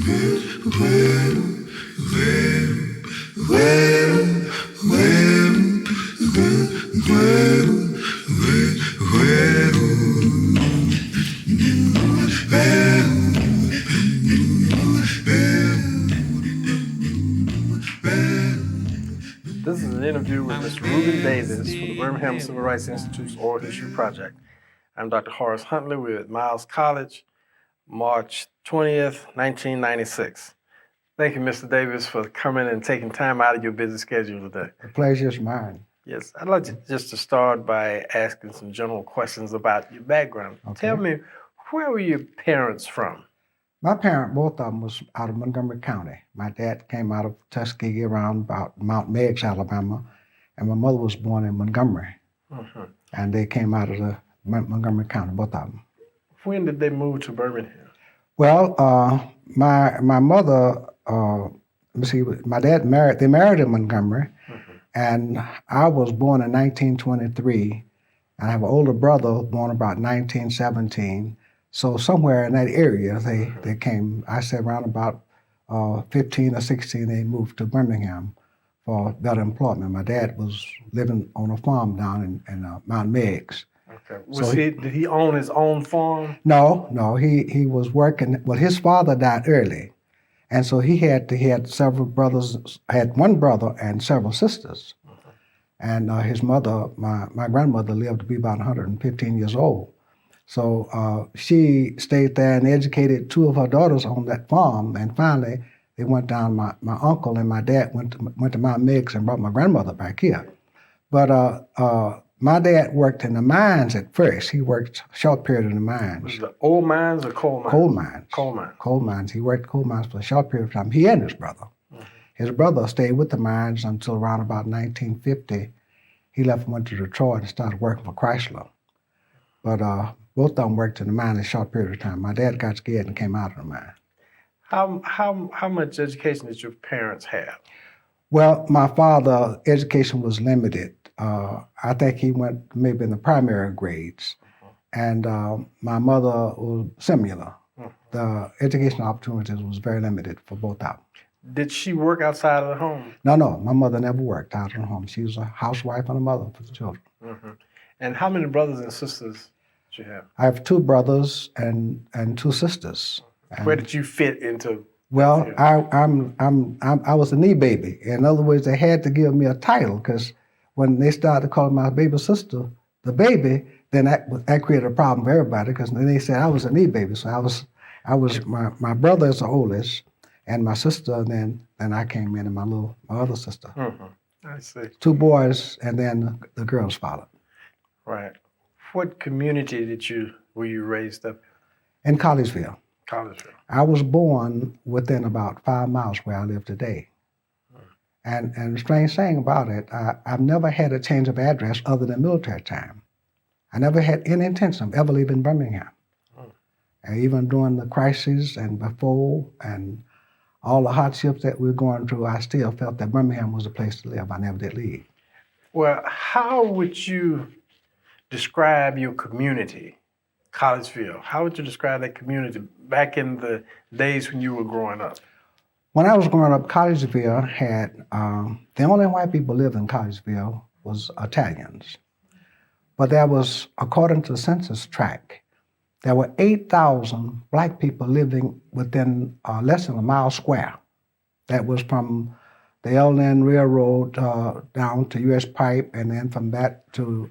This is an interview with Mr. Reuben Davis from the Birmingham Civil Rights Institute's Oral History Project. I'm Dr. Horace Huntley. We're at Miles College, March 20th, 1996. Thank you, Mr. Davis, for coming and taking time out of your busy schedule today. The pleasure's mine. Yes, I'd like just to start by asking some general questions about your background. Okay. Tell me, where were your parents from? My parents, both of them, was out of Montgomery County. My dad came out of Tuskegee around about Mount Meigs, Alabama, and my mother was born in Montgomery. Mm-hmm. And they came out of the Montgomery County, both of them. When did they move to Birmingham? Well, my mother, my dad married, they married in Montgomery, mm-hmm. And I was born in 1923, and I have an older brother born about 1917. So somewhere in that area, they came. I said around about 15 or 16, they moved to Birmingham for better employment. My dad was living on a farm down in Mount Meigs. Okay. Did he own his own farm? No. He was working. Well, his father died early, and so he had several brothers. Had one brother and several sisters, and his mother, my grandmother, lived to be about 115 years old. So she stayed there and educated two of her daughters on that farm, and finally they went down. My uncle and my dad went to Mount Meigs and brought my grandmother back here. But my dad worked in the mines at first. He worked a short period in the mines. Was it oil mines or coal mines? Coal mines. Coal mines. Coal mines. He worked coal mines for a short period of time. He and his brother. Mm-hmm. His brother stayed with the mines until around about 1950. He left and went to Detroit and started working for Chrysler. But both of them worked in the mine a short period of time. My dad got scared and came out of the mine. How much education did your parents have? Well, my father's education was limited. I think he went maybe in the primary grades. And my mother was similar. The education opportunities was very limited for both of them. Did she work outside of the home? No. My mother never worked out of the home. She was a housewife and a mother for the children. Mm-hmm. And how many brothers and sisters did you have? I have two brothers and two sisters. Where did you fit into? Well, I was a knee baby. In other words, they had to give me a title because when they started calling my baby sister the baby, then that created a problem for everybody because then they said I was a knee baby. So I was my brother is the oldest, and my sister, and then I came in, and my other sister. Mm-hmm. I see. Two boys, and then the girls followed. Right. What community were you raised up in? In Collegeville. Collegeville. I was born within about 5 miles where I live today. And the strange thing about it, I've never had a change of address other than military time. I never had any intention of ever leaving Birmingham. And even during the crisis and before and all the hardships that we were going through, I still felt that Birmingham was the place to live. I never did leave. Well, how would you describe your community, Collegeville? How would you describe that community back in the days when you were growing up? When I was growing up, Collegeville had, the only white people lived in Collegeville was Italians. But there was, according to the census tract, there were 8,000 black people living within less than a mile square. That was from the L&N Railroad down to U.S. Pipe, and then from that to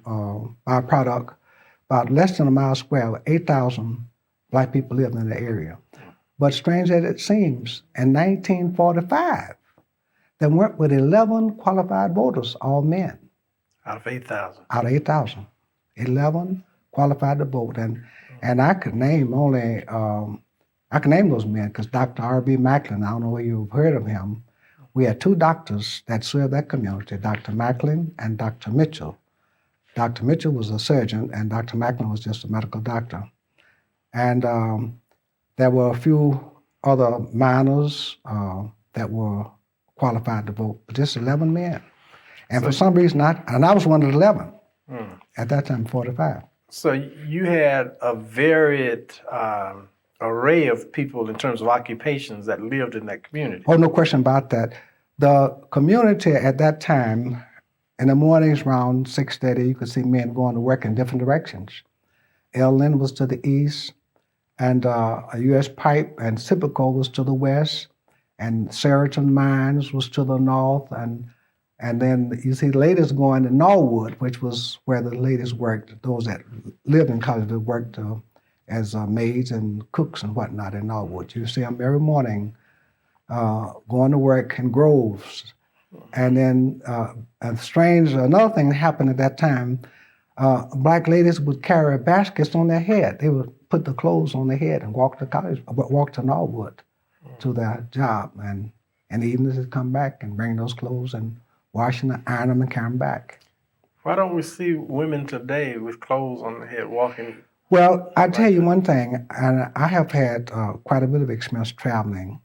byproduct, about less than a mile square, 8,000 black people lived in the area. But strange as it seems, in 1945, there went with 11 qualified voters, all men. Out of 8,000? Out of 8,000. 11 qualified to vote. And I could name those men because Dr. R.B. Macklin, I don't know whether you've heard of him. We had two doctors that served that community, Dr. Macklin and Dr. Mitchell. Dr. Mitchell was a surgeon and Dr. Macklin was just a medical doctor. And there were a few other minors that were qualified to vote, but just 11 men. And for some reason, I was one of the 11 at that time, 45. So you had a varied array of people in terms of occupations that lived in that community. Oh, no question about that. The community at that time, in the mornings around 6:30, you could see men going to work in different directions. Lynn was to the east, and U.S. Pipe and Cipico was to the west, and Sheraton Mines was to the north, and then you see ladies going to Norwood, which was where the ladies worked. Those that lived in Collegeville worked as maids and cooks and whatnot in Norwood. You see them every morning going to work in Groves. And then another thing that happened at that time, black ladies would carry baskets on their head. They would put the clothes on their head and walk to Norwood to their job. And in the evenings they'd come back and bring those clothes and wash and iron them and carry them back. Why don't we see women today with clothes on their head walking? Well, I tell you one thing, and I have had quite a bit of experience traveling.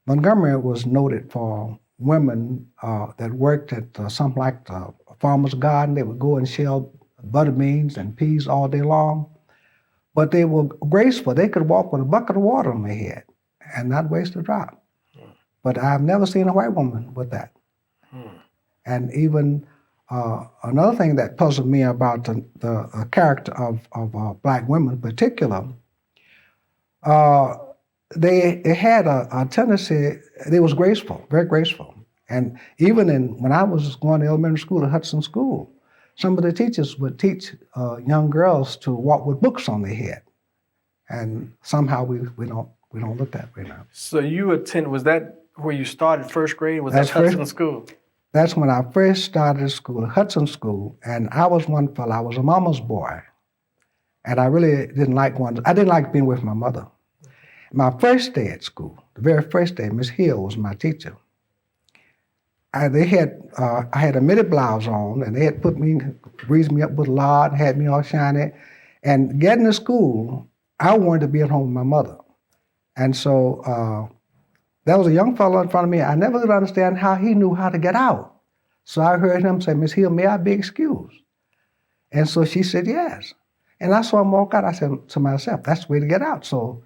Montgomery was noted for women that worked at something like the farmer's garden. They would go and shell butter beans and peas all day long, but they were graceful. They could walk with a bucket of water on their head and not waste a drop. But I've never seen a white woman with that. And even another thing that puzzled me about the character of black women in particular, they had a tendency, they was graceful, very graceful. And even when I was going to elementary school at Hudson School, some of the teachers would teach young girls to walk with books on their head. And somehow we don't look that way now. So was that where you started first grade? Was that Hudson School? That's when I first started school, Hudson School, and I was one fellow, I was a mama's boy. And I really didn't like being with my mother. My first day at school, the very first day, Miss Hill was my teacher. I had a midi blouse on, and they had greased me up with lard, had me all shiny. And getting to school, I wanted to be at home with my mother. And so there was a young fellow in front of me. I never could understand how he knew how to get out. So I heard him say, "Miss Hill, may I be excused?" And so she said, "Yes." And I saw him walk out. I said to myself, that's the way to get out. So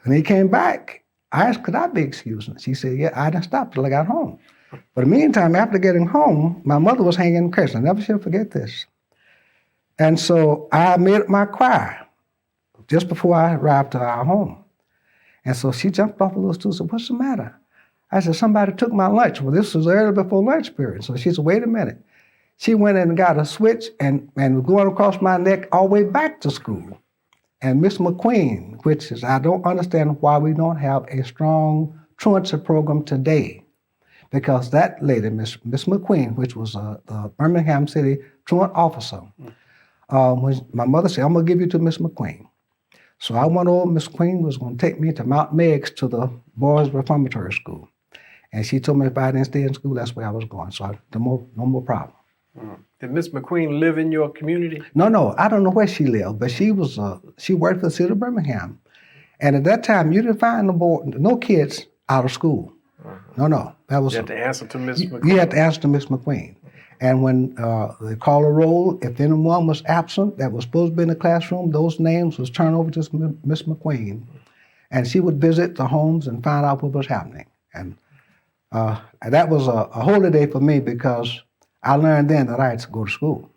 when he came back, I asked, "Could I be excused?" And she said, "Yeah." I didn't stop till I got home. But in the meantime, after getting home, my mother was hanging in Christ. I never shall forget this. And so I made up my cry just before I arrived to our home. And so she jumped off a little stool and said, "What's the matter?" I said, "Somebody took my lunch." Well, this was early before lunch period. So she said, "Wait a minute." She went in and got a switch and was going across my neck all the way back to school. And Miss McQueen, which is, I don't understand why we don't have a strong truancy program today. Because that lady, Miss McQueen, which was the Birmingham City truant officer, when my mother said, "I'm going to give you to Miss McQueen." So I went over, Miss McQueen was going to take me to Mount Meigs to the boys' reformatory school. And she told me if I didn't stay in school, that's where I was going. So no more problem. Did Miss McQueen live in your community? No, I don't know where she lived, but she worked for the city of Birmingham. And at that time, you didn't find no kids out of school. No, that was. You had to answer to Miss McQueen. You had to answer to Miss McQueen. And when they called a roll, if anyone was absent that was supposed to be in the classroom, those names was turned over to Miss McQueen. And she would visit the homes and find out what was happening. And that was a holy day for me because I learned then that I had to go to school.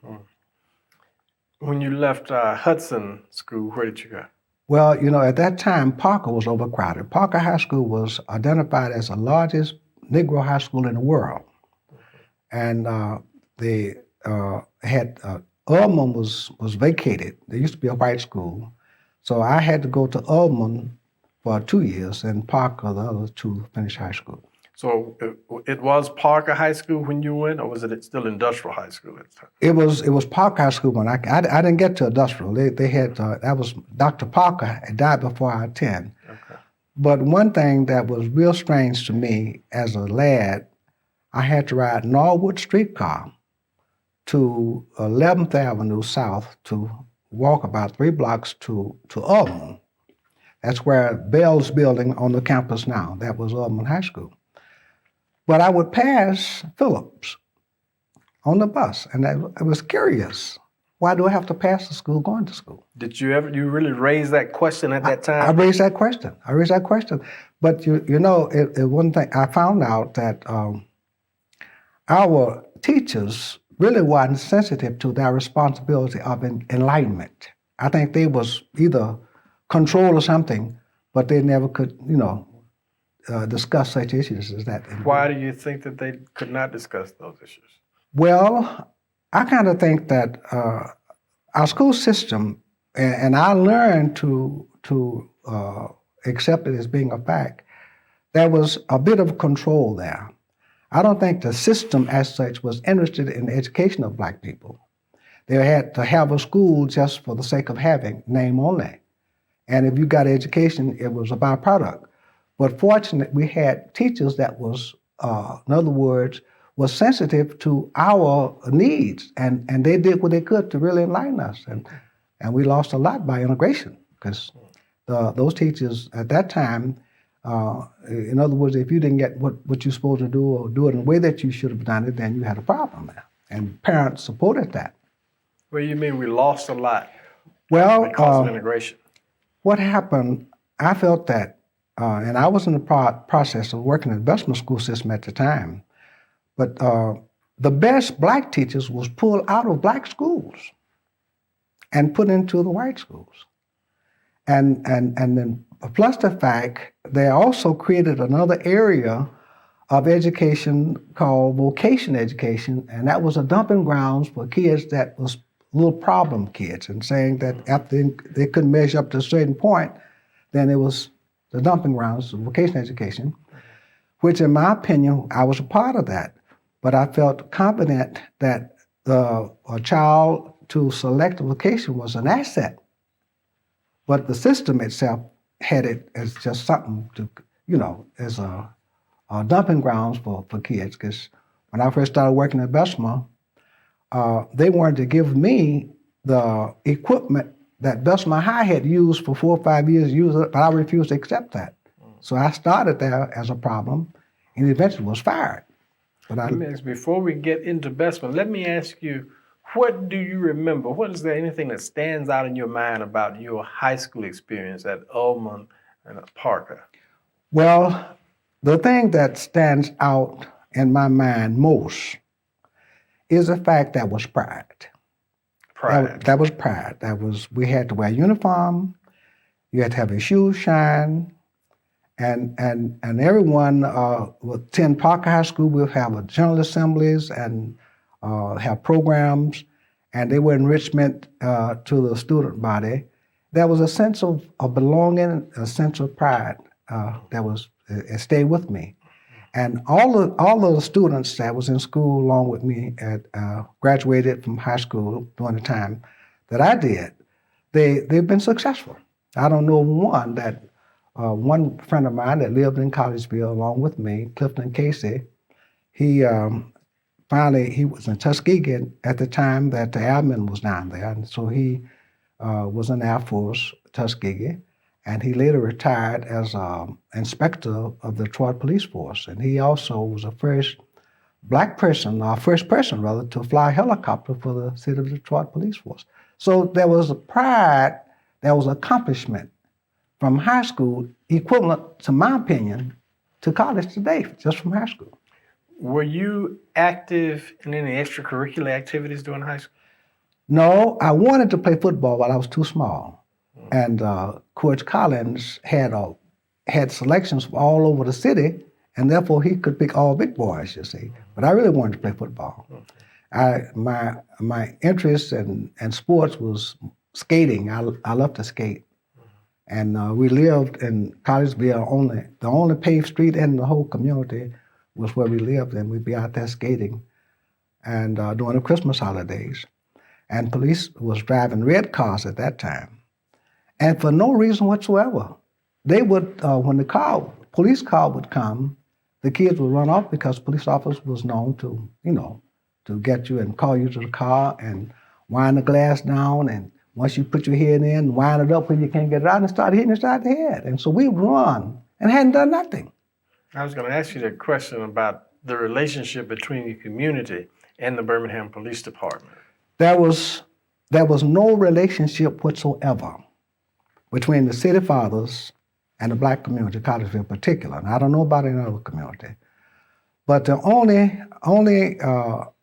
When you left Hudson School, where did you go? Well, at that time, Parker was overcrowded. Parker High School was identified as the largest Negro high school in the world. And they had, Ullman was vacated. There used to be a white school. So I had to go to Ullman for 2 years and Parker, the other two, finish high school. So it was Parker High School when you went, or was it still Industrial High School at the time? It was Parker High School when I didn't get to Industrial. They had that was Dr. Parker had died before I attended. Okay. But one thing that was real strange to me as a lad, I had to ride Norwood streetcar to 11th Avenue South to walk about 3 blocks to Ullman. That's where Bell's building on the campus now. That was Ullman High School. But I would pass Phillips on the bus, and I was curious. why do I have to pass the school going to school? Did you really raise that question at that I time? raised that question. But you know, one thing I found out that our teachers really weren't sensitive to their responsibility of enlightenment. I think they was either control or something, but they never could, discuss such issues as that. Why do you think that they could not discuss those issues? Well, I kind of think that our school system, and I learned to accept it as being a fact, there was a bit of control there. I don't think the system as such was interested in the education of black people. They had to have a school just for the sake of having, name only. And if you got education, it was a byproduct. But fortunately, we had teachers that was, in other words, was sensitive to our needs, and they did what they could to really enlighten us. And we lost a lot by integration, because those teachers at that time, in other words, if you didn't get what you're supposed to do or do it in the way that you should have done it, then you had a problem there. And parents supported that. What do you mean we lost a lot Well, because of integration? What happened, I felt that, and I was in the process of working in the Bessemer school system at the time, but the best black teachers was pulled out of black schools and put into the white schools. And then plus the fact, they also created another area of education called vocation education, and that was a dumping grounds for kids that was little problem kids, and saying that after they couldn't measure up to a certain point, then it was the dumping grounds of vocation education, which in my opinion, I was a part of that. But I felt confident that a child to select a vocation was an asset. But the system itself had it as just something to, as a dumping grounds for kids. Because when I first started working at Bessemer, they wanted to give me the equipment that Bessemer High had used for 4 or 5 years, but I refused to accept that. So I started there as a problem, and eventually was fired. But before we get into Bessemer, let me ask you, what do you remember? Is there anything that stands out in your mind about your high school experience at Ullman and at Parker? Well, the thing that stands out in my mind most is the fact that was pride. That was pride. We had to wear a uniform, you had to have your shoes shine, and everyone would attend Parker High School. We'll have general assemblies and have programs, and they were enrichment to the student body. There was a sense of belonging, a sense of pride it stayed with me. And all of the students that was in school along with me graduated from high school during the time that I did, they've been successful. I don't know one friend of mine that lived in Collegeville along with me, Clifton Casey, he was in Tuskegee at the time that the airman was down there. And so he was in Air Force, Tuskegee. And he later retired as inspector of the Detroit Police Force. And he also was the first person to fly a helicopter for the city of Detroit Police Force. So there was a pride, there was accomplishment from high school equivalent, to my opinion, to college today, just from high school. Were you active in any extracurricular activities during high school? No, I wanted to play football, but I was too small. And Coach Collins had selections from all over the city, and therefore he could pick all big boys, you see. But I really wanted to play football. My interest in sports was skating. I loved to skate. And we lived in Collegeville. The only paved street in the whole community was where we lived, and we'd be out there skating and during the Christmas holidays. And police was driving red cars at that time. And for no reason whatsoever, they would, when the police car would come, the kids would run off because police officers was known to, to get you and call you to the car and wind the glass down. And once you put your head in, wind it up when you can't get it out, and start hitting you inside the head. And so we would run and hadn't done nothing. I was going to ask you that question about the relationship between your community and the Birmingham Police Department. There was there was no relationship whatsoever between the city fathers and the black community, Collegeville in particular. And I don't know about any other community. But the only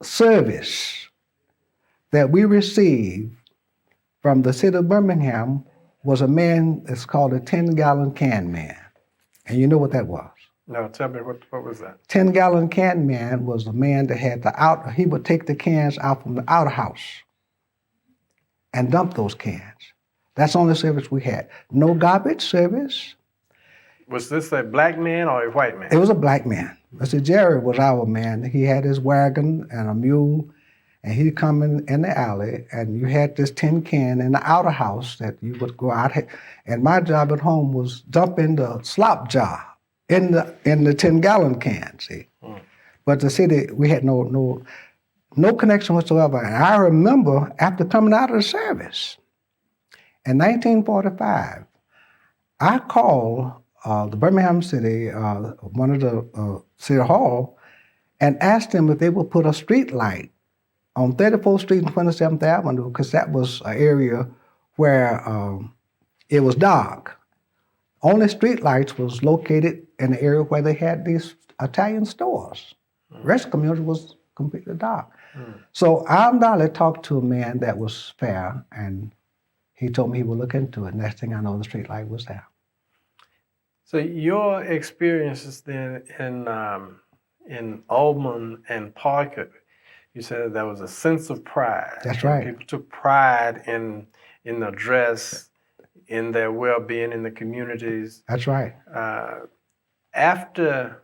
service that we received from the city of Birmingham was a man that's called a 10-gallon can man. And you know what that was? No, tell me, what was that? 10-gallon can man was a man that had he would take the cans out from the outhouse and dump those cans. That's the only service we had. No garbage service. Was this a black man or a white man? It was a black man. Mr. Jerry was our man. He had his wagon and a mule, and he'd come in the alley, and you had this tin can in the outer house that you would go out. And my job at home was dumping the slop jar in the 10-gallon can, see. But the city, we had no connection whatsoever. And I remember after coming out of the service in 1945, I called the Birmingham City, one of the City Hall, and asked them if they would put a street light on 34th Street and 27th Avenue, because that was an area where it was dark. Only street lights was located in the area where they had these Italian stores. The rest of the community was completely dark. So I undoubtedly talked to a man that was fair, and he told me he would look into it. Next thing I know, the street light was there. So your experiences then in Ullman and Parker, you said there was a sense of pride. That's right. People took pride in their dress, in their well-being in the communities. That's right. After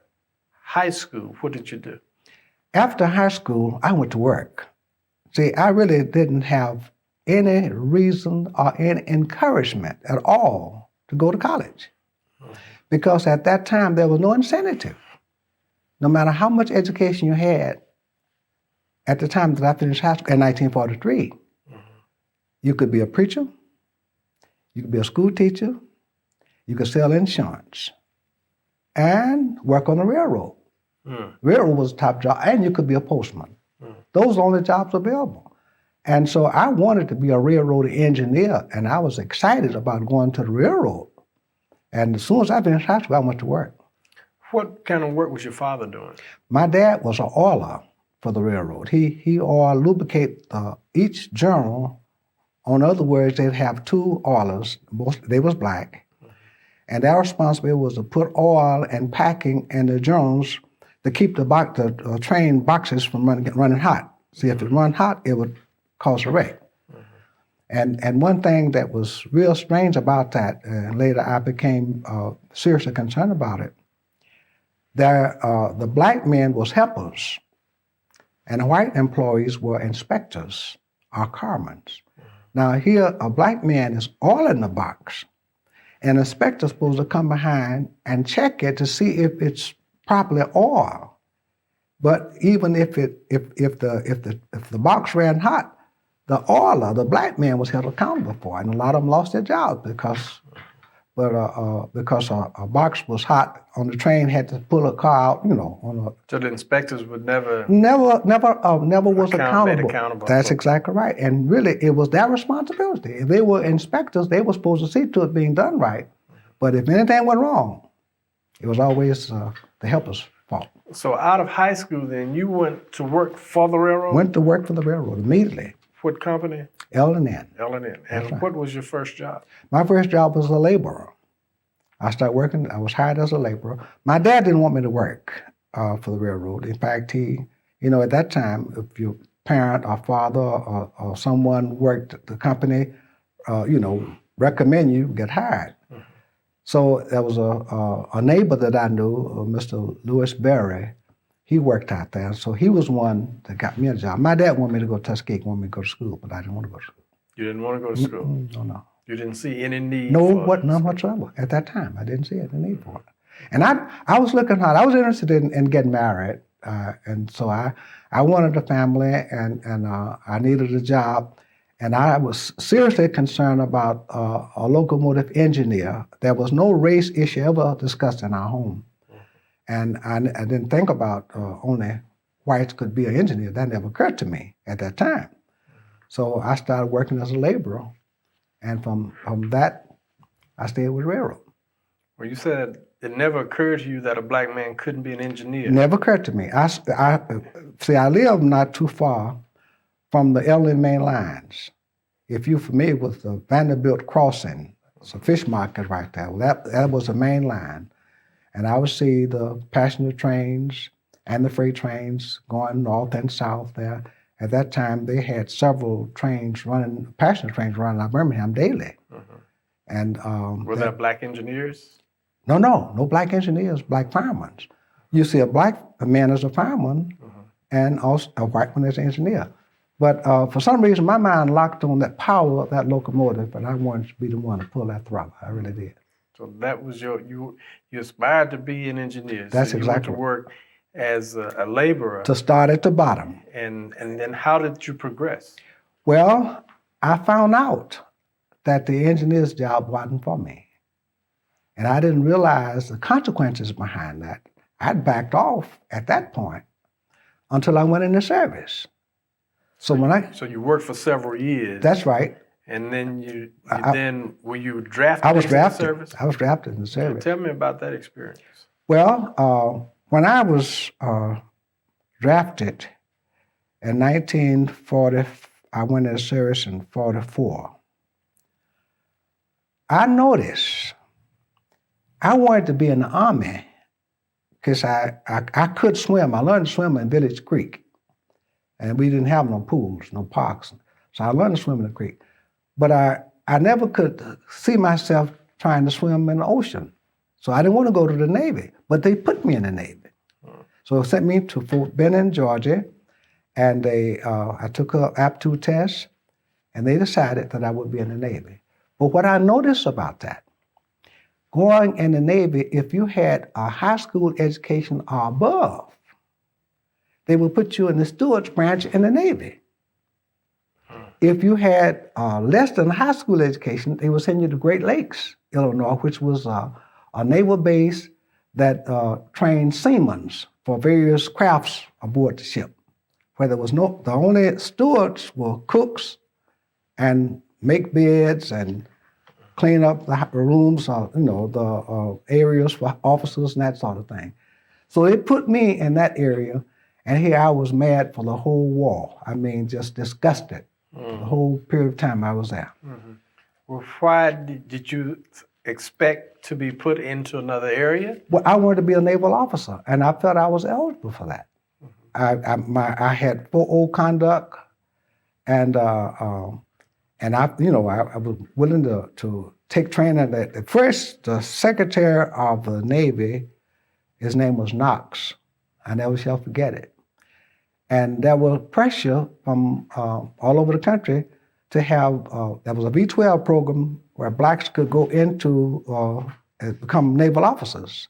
high school, what did you do? After high school, I went to work. See, I really didn't have any reason or any encouragement at all to go to college. Because at that time, there was no incentive. No matter how much education you had, at the time that I finished high school in 1943, you could be a preacher, you could be a school teacher, you could sell insurance, and work on the railroad. Railroad was the top job, and you could be a postman. Those are the only jobs available. And so I wanted to be a railroad engineer, and I was excited about going to the railroad. And as soon as I finished high school, I went to work. What kind of work was your father doing? My dad was an oiler for the railroad. He oiled, lubricate each journal. In other words, they'd have two oilers. They was black. And their responsibility was to put oil and packing in the journals to keep the train boxes from running hot. See, if it run hot, it would cause a wreck. And one thing that was real strange about that, and later I became seriously concerned about it, the black men was helpers, and the white employees were inspectors or carmen. Now here, a black man is oiling the box, and the inspector's supposed to come behind and check it to see if it's properly oiled. But even if the box ran hot, the oiler, the black man, was held accountable for it, and a lot of them lost their jobs because a box was hot on the train, had to pull a car out, So the inspectors would never was accountable. That's for exactly right. And really, it was their responsibility. If they were inspectors, they were supposed to see to it being done right. But if anything went wrong, it was always the helper's fault. So out of high school, then you went to work for the railroad? Went to work for the railroad immediately. What company? L&N. L&N. And what was your first job? My first job was a laborer. I started working, I was hired as a laborer. My dad didn't want me to work for the railroad. In fact, at that time, if your parent or father or someone worked at the company, recommend you get hired. So there was a neighbor that I knew, Mr. Lewis Berry. He worked out there, so he was one that got me a job. My dad wanted me to go to Tuskegee, wanted me to go to school, but I didn't want to go to school. You didn't want to go to school? No. You didn't see any need none whatsoever. At that time, I didn't see any need for it. And I was looking hard. I was interested in getting married, and so I wanted a family, and I needed a job. And I was seriously concerned about a locomotive engineer. There was no race issue ever discussed in our home. And I didn't think about only whites could be an engineer. That never occurred to me at that time. So I started working as a laborer, and from that, I stayed with railroad. Well, you said it never occurred to you that a black man couldn't be an engineer. Never occurred to me. I live not too far from the L and main lines. If you're familiar with the Vanderbilt crossing, it's a fish market right there. Well, that was the main line. And I would see the passenger trains and the freight trains going north and south there. At that time, they had several trains running, passenger trains running out of Birmingham daily. And Were there black engineers? No black engineers, black firemen. You see a black man as a fireman and also a white one as an engineer. But for some reason, my mind locked on that power of that locomotive, and I wanted to be the one to pull that throttle. I really did. So that was you aspired to be an engineer. That's so you exactly went to work as a laborer. To start at the bottom. And then how did you progress? Well, I found out that the engineer's job wasn't for me. And I didn't realize the consequences behind that. I'd backed off at that point until I went into service. So you worked for several years. That's right. And then were you drafted I was into drafted. the service? I was drafted in the service. Tell me about that experience. Well, when I was drafted in 1940, I went into service in 44. I noticed I wanted to be in the Army because I could swim. I learned to swim in Village Creek. And we didn't have no pools, no parks. So I learned to swim in the creek. But I never could see myself trying to swim in the ocean. So I didn't want to go to the Navy, but they put me in the Navy. So they sent me to Fort Benning, Georgia, and I took an aptitude test, and they decided that I would be in the Navy. But what I noticed about that, going in the Navy, if you had a high school education or above, they would put you in the steward's branch in the Navy. If you had less than a high school education, they would send you to Great Lakes, Illinois, which was a naval base that trained seamen for various crafts aboard the ship. Where there was the only stewards were cooks and make beds and clean up the rooms, the areas for officers and that sort of thing. So they put me in that area. And here I was mad for the whole war. I mean, just disgusted the whole period of time I was there. Well, why did you expect to be put into another area? Well, I wanted to be a naval officer, and I felt I was eligible for that. I had 4.0 conduct, and I was willing to take training. At first, the Secretary of the Navy, his name was Knox. I never shall forget it. And there was pressure from all over the country to have, there was a V-12 program where blacks could go into and become naval officers.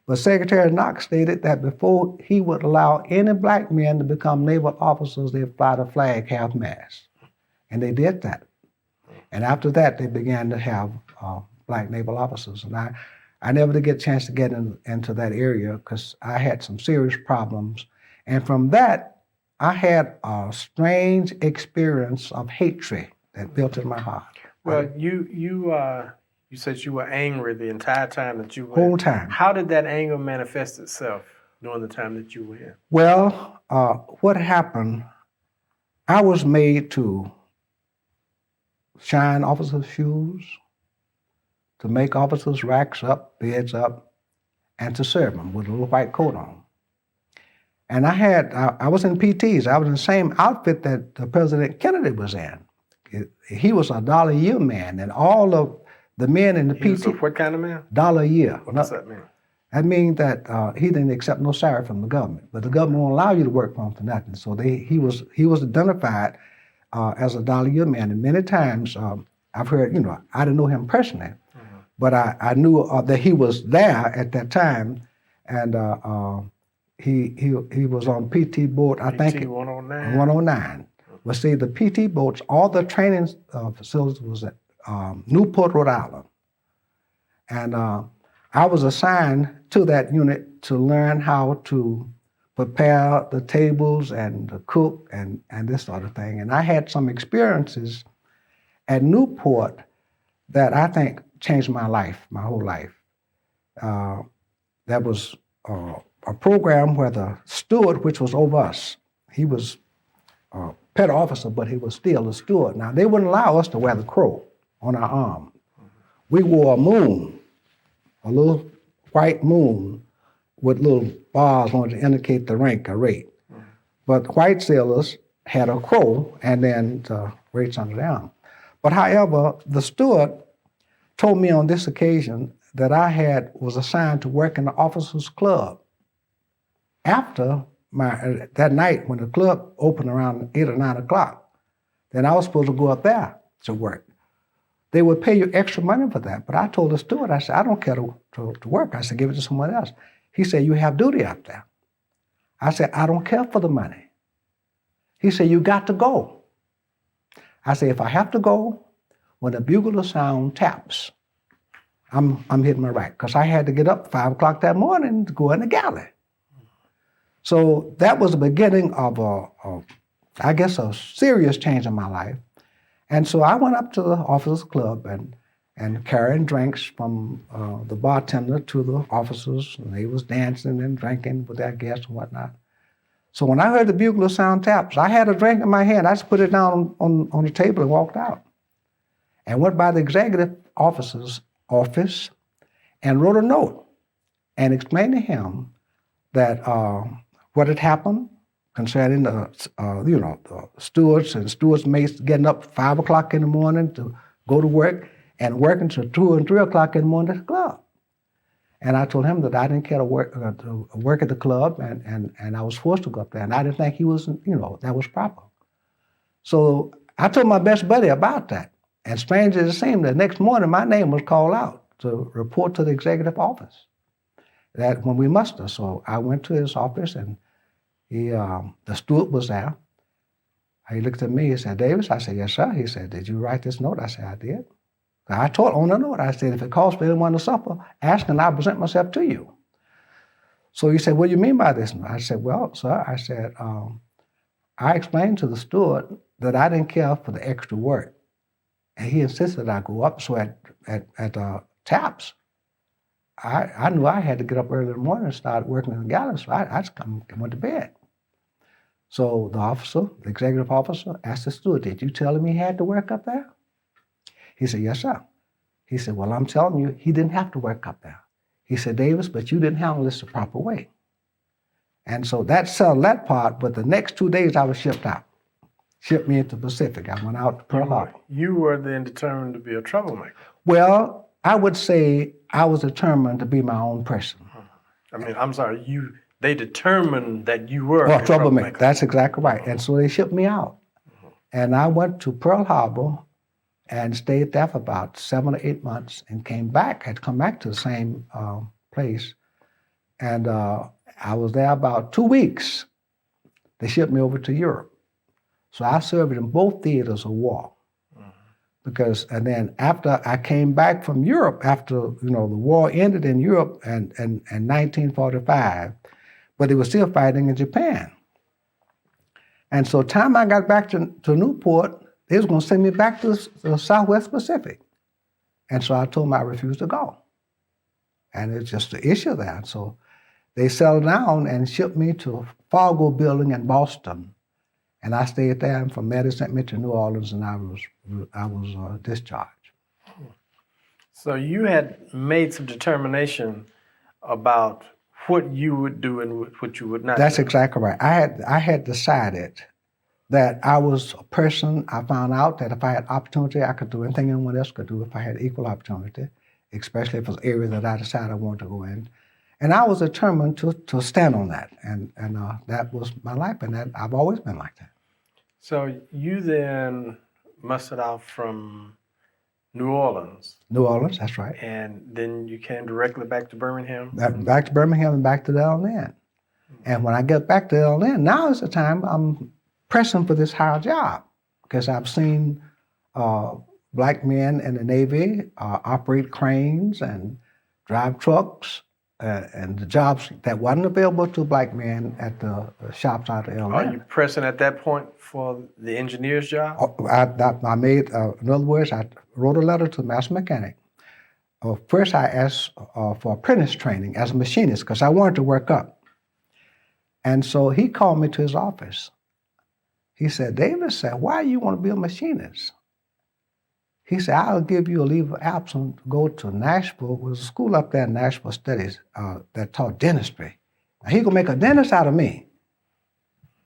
But Secretary Knox stated that before he would allow any black men to become naval officers, they'd fly the flag half-mast. And they did that. And after that, they began to have black naval officers. And I never did get a chance to get into that area because I had some serious problems. And from that, I had a strange experience of hatred that built in my heart. Well, you said you were angry the entire time that you were Whole time. How did that anger manifest itself during the time that you were in? Well, what happened, I was made to shine officers' shoes, to make officers' racks up, beds up, and to serve them with a little white coat on. And I was in PTs. I was in the same outfit that President Kennedy was in. He was a $1 a year man, and all of the men in the PT. So what kind of man? $1 a year. What does that mean? That means that he didn't accept no salary from the government, but the government won't allow you to work for him for nothing. So he was identified as a $1 a year man, and many times I've heard, I didn't know him personally, but I knew that he was there at that time, and he was on PT boat, I think. PT 109. 109. Well, see, the PT boats, all the training facilities was at Newport, Rhode Island. And I was assigned to that unit to learn how to prepare the tables and the cook and this sort of thing. And I had some experiences at Newport that I think changed my life, my whole life. There was a program where the steward, which was over us, he was a petty officer, but he was still a steward. Now, they wouldn't allow us to wear the crow on our arm. We wore a moon, a little white moon with little bars on it to indicate the rank or rate. But white sailors had a crow and then the rates under them. But however, the steward told me on this occasion that I was assigned to work in the officers' club. After that night, when the club opened around 8 or 9 o'clock, then I was supposed to go up there to work. They would pay you extra money for that. But I told the steward, I said, I don't care to work. I said, give it to someone else. He said, you have duty up there. I said, I don't care for the money. He said, you got to go. I said, if I have to go, when the bugler sound taps, I'm hitting my rack. Because I had to get up 5 o'clock that morning to go in the galley. So that was the beginning of I guess, a serious change in my life. And so I went up to the officers' club and carrying drinks from the bartender to the officers, and they was dancing and drinking with their guests and whatnot. So when I heard the bugler sound taps, I had a drink in my hand. I just put it down on the table and walked out. And went by the executive officer's office and wrote a note and explained to him that what had happened concerning the stewards and stewards' mates getting up 5 o'clock in the morning to go to work and working till 2 and 3 o'clock in the morning at the club. And I told him that I didn't care to work at the club and I was forced to go up there. And I didn't think he was, that was proper. So I told my best buddy about that. And strange as it seemed, the next morning my name was called out to report to the executive office that when we muster. So I went to his office and the steward was there. He looked at me, he said, Davis? I said, yes, sir. He said, did you write this note? I said, I did. I told on the note, I said, if it calls for anyone to suffer, ask and I'll present myself to you. So he said, what do you mean by this? I said, well, sir, I said, I explained to the steward that I didn't care for the extra work. And he insisted I go up. So at taps, I knew I had to get up early in the morning and start working in the galley. So I just went to bed. So the executive officer, asked the steward, did you tell him he had to work up there? He said, yes, sir. He said, well, I'm telling you, he didn't have to work up there. He said, Davis, but you didn't handle this the proper way. And so that settled that part, but the next 2 days I was shipped out. Shipped me into the Pacific. I went out to Pearl Harbor. You were then determined to be a troublemaker. Well, I would say I was determined to be my own person. I mean, I'm sorry, they determined that you were a troublemaker. That's exactly right. And so they shipped me out. And I went to Pearl Harbor and stayed there for about 7 or 8 months and had come back to the same place. And I was there about 2 weeks. They shipped me over to Europe. So I served in both theaters of war. And then after I came back from Europe, after the war ended in Europe in 1945, but they were still fighting in Japan. And so time I got back to Newport, they was going to send me back to the Southwest Pacific. And so I told them I refused to go. And it's just an issue there. So they settled down and shipped me to Fargo Building in Boston. And I stayed there, and from there they sent me to New Orleans, and I was discharged. So you had made some determination about what you would do and what you would not do. That's exactly right. I had decided that I was a person. I found out that if I had opportunity, I could do anything anyone else could do if I had equal opportunity, especially if it was an area that I decided I wanted to go in. And I was determined to stand on that, and that was my life, and that I've always been like that. So you then mustered out from New Orleans. New Orleans, that's right. And then you came directly back to Birmingham? Back to Birmingham and back to the LN. And when I get back to the LN, now is the time I'm pressing for this higher job, because I've seen black men in the Navy operate cranes and drive trucks and the jobs that wasn't available to black men at the shops out of Are you LA. pressing at that point for the engineer's job? I made, in other words, I wrote a letter to the master mechanic. First, I asked for apprentice training as a machinist because I wanted to work up. And so he called me to his office. He said, Davis said, why you want to be a machinist? He said, I'll give you a leave of absence to go to Nashville. There was a school up there in Nashville Studies that taught dentistry. Now, he gonna make a dentist out of me.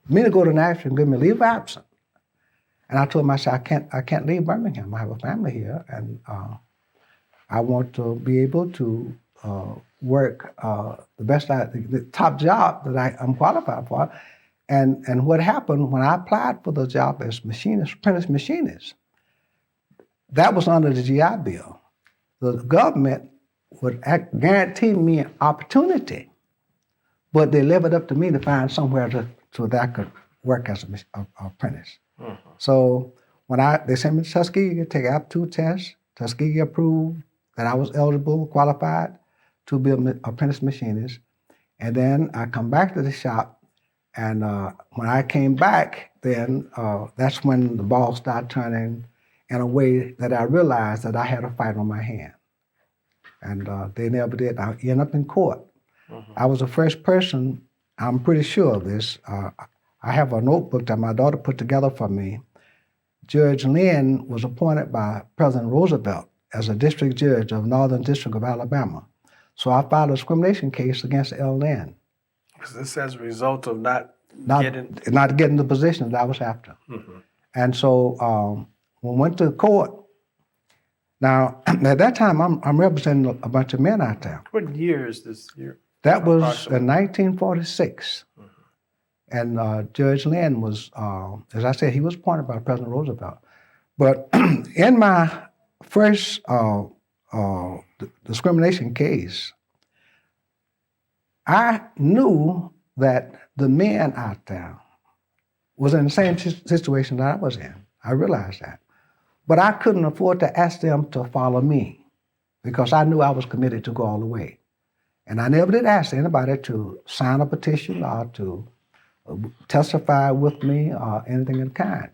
Me to go to Nashville and give me a leave of absence. And I told him, I said, I can't leave Birmingham. I have a family here, and I want to be able to work the top job that I'm qualified for. And what happened when I applied for the job as machinist, apprentice machinist, that was under the GI Bill. The government would guarantee me an opportunity, but they left it up to me to find somewhere so that I could work as an apprentice. Mm-hmm. So when they sent me to Tuskegee to take aptitude tests, Tuskegee approved that I was eligible, qualified to be an apprentice machinist. And then I come back to the shop, and when I came back, then that's when the ball started turning in a way that I realized that I had a fight on my hand. And they never did. I ended up in court. Mm-hmm. I was the first person, I'm pretty sure of this, I have a notebook that my daughter put together for me. Judge Lynn was appointed by President Roosevelt as a district judge of Northern District of Alabama. So I filed a discrimination case against L. Lynn. Was this as a result of not getting the position that I was after? Mm-hmm. And so when we went to court, now at that time I'm representing a bunch of men out there. What year is this year? That was in 1946. Mm-hmm. And Judge Lynn was, as I said, he was appointed by President Roosevelt. But in my first discrimination case, I knew that the men out there was in the same situation that I was in. I realized that. But I couldn't afford to ask them to follow me because I knew I was committed to go all the way. And I never did ask anybody to sign a petition or to testify with me or anything of the kind.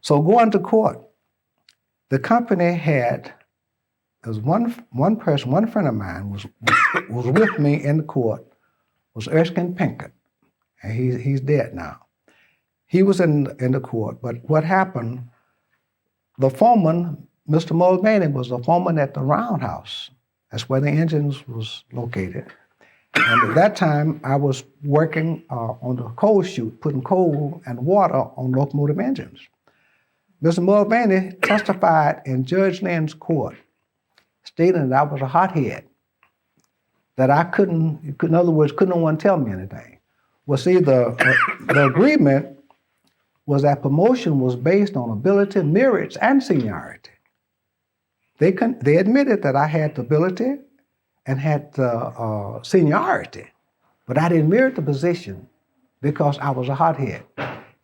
So going to court, the company there was one person, one friend of mine was with me in the court, was Erskine Pinkett, and he's dead now. He was in the court, but what happened, the foreman, Mr. Mulvaney, was the foreman at the roundhouse. That's where the engines was located. And at that time, I was working on the coal chute, putting coal and water on locomotive engines. Mr. Mulvaney testified in Judge Lynn's court, stating that I was a hothead, that I couldn't, in other words, couldn't no one tell me anything. Well, see, the agreement was that promotion was based on ability, merits, and seniority. They admitted that I had the ability and had the seniority, but I didn't merit the position because I was a hothead,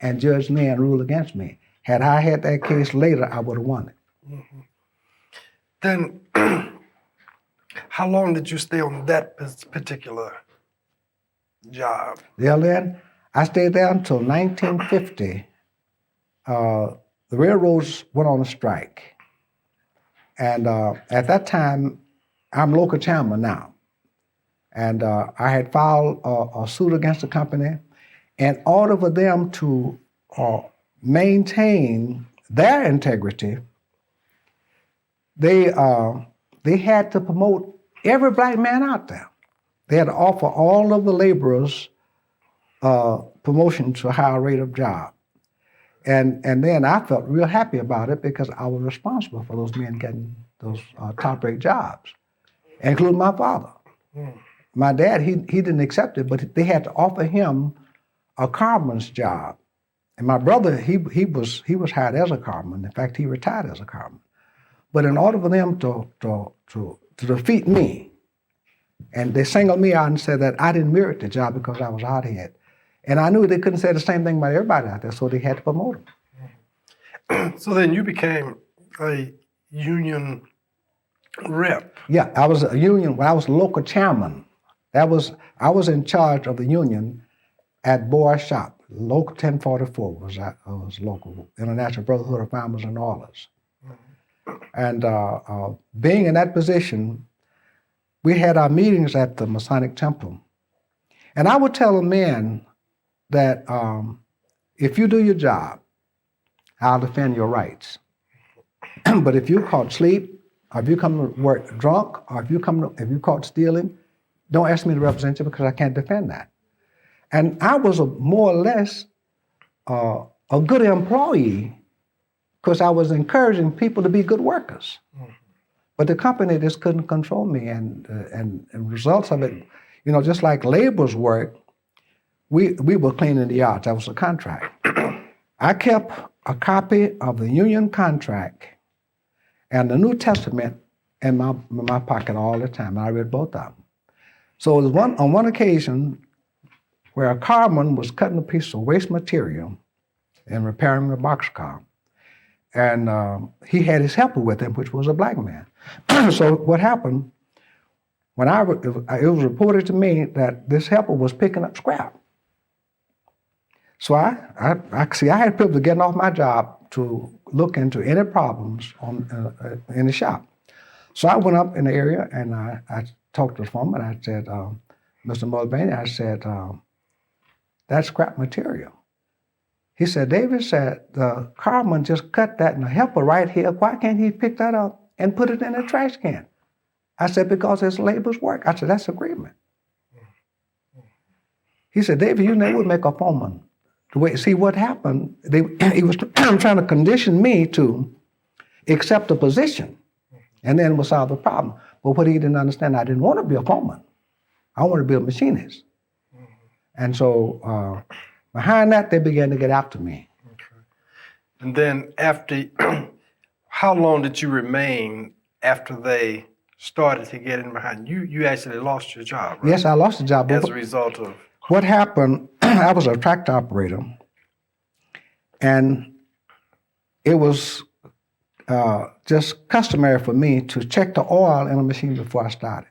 and Judge Lynn ruled against me. Had I had that case later, I would have won it. Mm-hmm. Then, how long did you stay on that particular job? Yeah, Lynn, I stayed there until 1950. The railroads went on a strike. And at that time, I'm local chairman now. And I had filed a suit against the company in order for them to maintain their integrity. They had to promote every black man out there. They had to offer all of the laborers promotion to a higher rate of job. And then I felt real happy about it because I was responsible for those men getting those top-rate jobs, including my father. Mm. My dad, he didn't accept it, but they had to offer him a carman's job. And my brother, he was hired as a carman. In fact, he retired as a carman. But in order for them to defeat me, and they singled me out and said that I didn't merit the job because I was a hothead. And I knew they couldn't say the same thing about everybody out there, so they had to promote him. So then you became a union rep. Yeah, I was a union, when I was local chairman. I was in charge of the union at Boy's shop. Local 1044 was local, International Brotherhood of Farmers and Oilers. And being in that position, we had our meetings at the Masonic Temple. And I would tell the men that if you do your job, I'll defend your rights. But if you're caught asleep, or if you come to work drunk, or if you're caught stealing, don't ask me to represent you because I can't defend that. And I was more or less a good employee because I was encouraging people to be good workers. But the company just couldn't control me, and results of it, just like labor's work, we were cleaning the yards. That was a contract. I kept a copy of the union contract and the New Testament in my pocket all the time. I read both of them. So it was on one occasion where a carman was cutting a piece of waste material and repairing a boxcar. And he had his helper with him, which was a black man. So what happened, it was reported to me that this helper was picking up scrap. So I had the privilege of getting off my job to look into any problems in the shop. So I went up in the area and I talked to the foreman. I said, Mr. Mulvaney, I said, that's scrap material. He said, David said, the carman just cut that in the helper right here. Why can't he pick that up and put it in a trash can? I said, because it's labor's work. I said, that's agreement. He said, David, you never would make a foreman. See what happened, he was trying to condition me to accept a position, and then we'll solve the problem. But what he didn't understand, I didn't want to be a foreman. I wanted to be a machinist. And so behind that, they began to get after me. Okay. And then after, how long did you remain after they started to get in behind you? You actually lost your job, right? Yes, I lost the job. As a result of? What happened, I was a tractor operator, and it was just customary for me to check the oil in a machine before I started.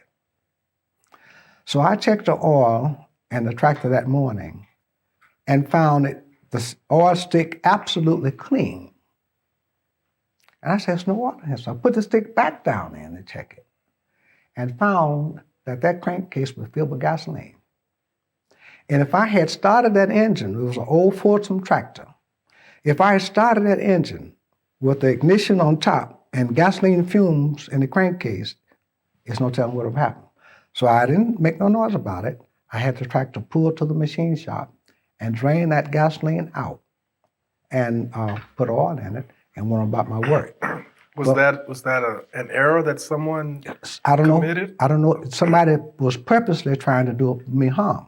So I checked the oil in the tractor that morning and found the oil stick absolutely clean. And I said, there's no oil in here. So I put the stick back down there and check it and found that crankcase was filled with gasoline. And if I had started that engine, it was an old Fordson tractor, if I had started that engine with the ignition on top and gasoline fumes in the crankcase, there's no telling what would have happened. So I didn't make no noise about it. I had the tractor pulled to the machine shop and drain that gasoline out and put oil in it and went about my work. Was that an error that someone committed? I don't know. Somebody was purposely trying to do me harm.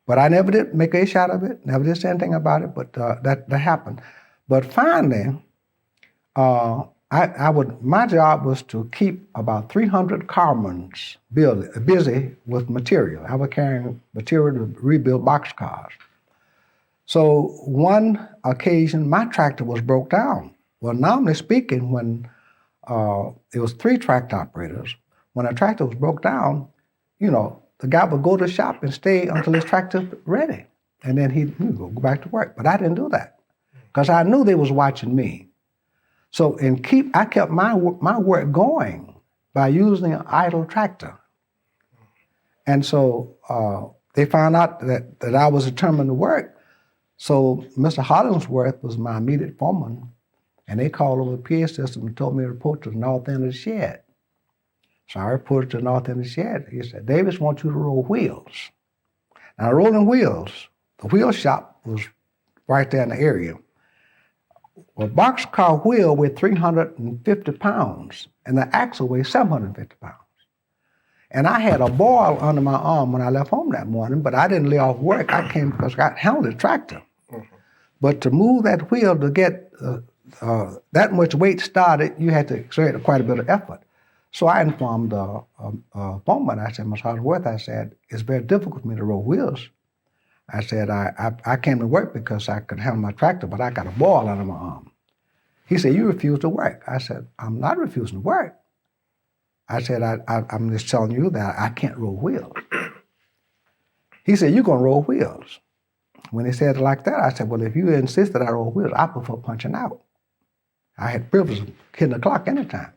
But I never did make a shot of it, never did say anything about it, but that happened. But finally, my job was to keep about 300 carmans busy with material. I was carrying material to rebuild boxcars. So one occasion, my tractor was broke down. Well, normally speaking, when it was 3 tractor operators, when a tractor was broke down, the guy would go to the shop and stay until his tractor's ready. And then he'd go back to work. But I didn't do that because I knew they was watching me. So I kept my work going by using an idle tractor. And so they found out that I was determined to work. So Mr. Hollingsworth was my immediate foreman. And they called over the PA system and told me to report to the north end of the shed. So I reported to the north end of the shed. He said, Davis wants you to roll wheels. Now, rolling wheels, the wheel shop was right there in the area. Well, boxcar wheel weighed 350 pounds, and the axle weighed 750 pounds. And I had a boil under my arm when I left home that morning, but I didn't lay off work. I came because I handled the tractor. But to move that wheel to get that much weight started, you had to exert quite a bit of effort. So I informed the foreman. I said, Mr. Hollingsworth, I said, it's very difficult for me to roll wheels. I said, I came to work because I could handle my tractor, but I got a boil under my arm. He said, you refuse to work. I said, I'm not refusing to work. I said, I'm just telling you that I can't roll wheels. He said, you're going to roll wheels. When he said it like that, I said, well, if you insist that I roll wheels, I prefer punching out. I had privilege of hitting the clock anytime.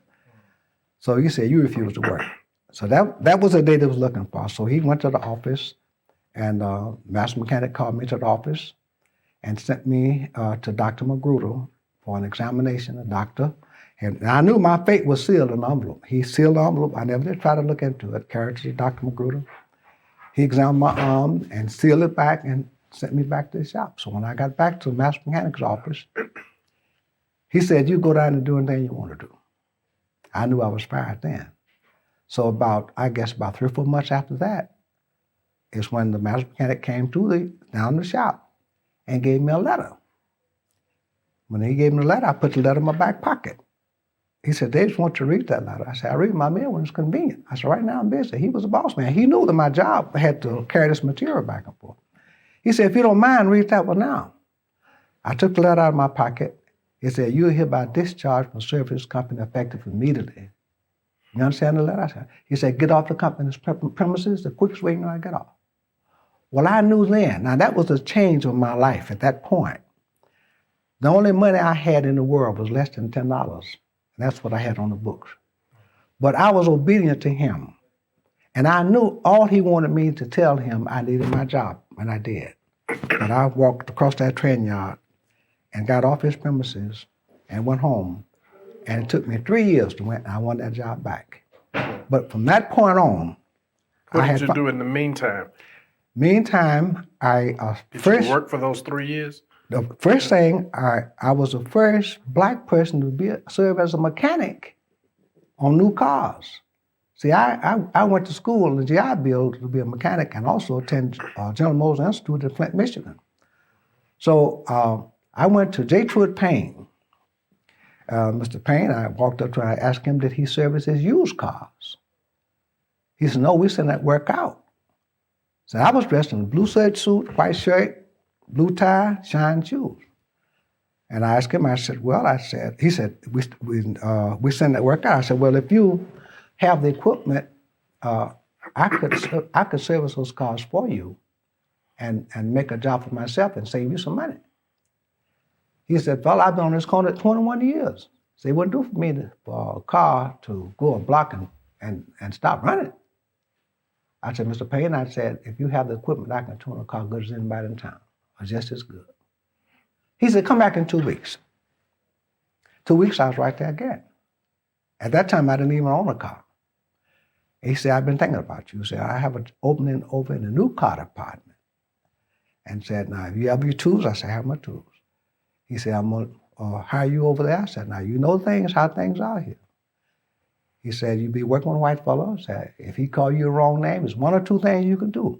So he said, you refuse to work. So that was the day they was looking for. So he went to the office, and master mechanic called me to the office and sent me to Dr. Magruder for an examination, a doctor. And I knew my fate was sealed in the envelope. He sealed the envelope. I never did try to look into it. Carried it to Dr. Magruder. He examined my arm and sealed it back and sent me back to the shop. So when I got back to the master mechanic's office, he said, you go down and do anything you want to do. I knew I was fired then. So about 3 or 4 months after that is when the master mechanic came down the shop and gave me a letter. When he gave me the letter, I put the letter in my back pocket. He said, they just want you to read that letter. I said, I read my mail when it's convenient. I said, right now I'm busy. He was a boss man. He knew that my job had to carry this material back and forth. He said, if you don't mind, read that one now. I took the letter out of my pocket. He said, you are hereby discharged from service company effective immediately. You understand the letter? He said, get off the company's premises the quickest way you know how to get off. Well, I knew then. Now, that was a change of my life at that point. The only money I had in the world was less than $10. And that's what I had on the books. But I was obedient to him. And I knew all he wanted me to tell him I needed my job, and I did. But I walked across that train yard and got off his premises and went home. And it took me 3 years to win. I won that job back. But from that point on, what did you do in the meantime? Meantime, Did you work for those 3 years? The first thing, I was the first black person to serve as a mechanic on new cars. See, I went to school in the GI Bill to be a mechanic and also attend General Motors Institute in Flint, Michigan. So I went to J. Truett Payne. Mr. Payne, I walked up to him, I asked him, did he service his used cars? He said, no, we send that work out. So I was dressed in a blue suede suit, white shirt, blue tie, shine shoes. And I asked him, he said, we send that work out. I said, well, if you have the equipment, I could service those cars for you and make a job for myself and save you some money. He said, well, I've been on this corner 21 years. So it wouldn't do for me for a car to go a block and stop running. I said, Mr. Payne, I said, if you have the equipment, I can tune a car good as anybody in town, or just as good. He said, come back in 2 weeks. 2 weeks, I was right there again. At that time, I didn't even own a car. He said, I've been thinking about you. He said, I have an opening over in the new car department. And said, now, if you have your tools, I said, I have my tools. He said, I'm going to hire you over there. I said, now, you know how things are here. He said, you be working with a white fellow. I said, if he call you a wrong name, there's 1 or 2 things you can do.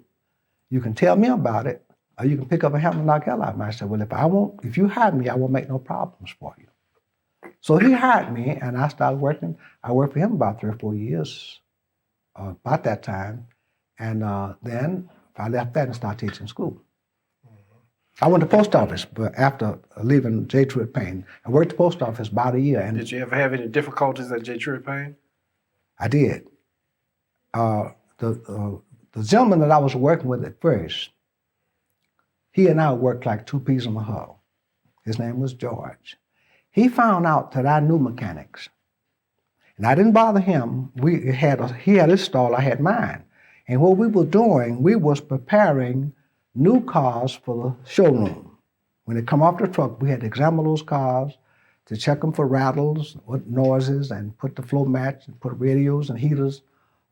You can tell me about it, or you can pick up a helmet and knock hell out of me. I said, well, if you hire me, I won't make no problems for you. So he hired me, and I started working. I worked for him about 3 or 4 years, about that time. And then I left that and started teaching school. I went to the post office, but after leaving J. Truett Payne, I worked at the post office about a year. And did you ever have any difficulties at J. Truett Payne? I did. The gentleman that I was working with at first, he and I worked like 2 peas in a hull. His name was George. He found out that I knew mechanics. And I didn't bother him. He had his stall, I had mine. And what we were doing, we was preparing new cars for the showroom. When they come off the truck, we had to examine those cars to check them for rattles, what noises, and put the floor mats, and put radios and heaters,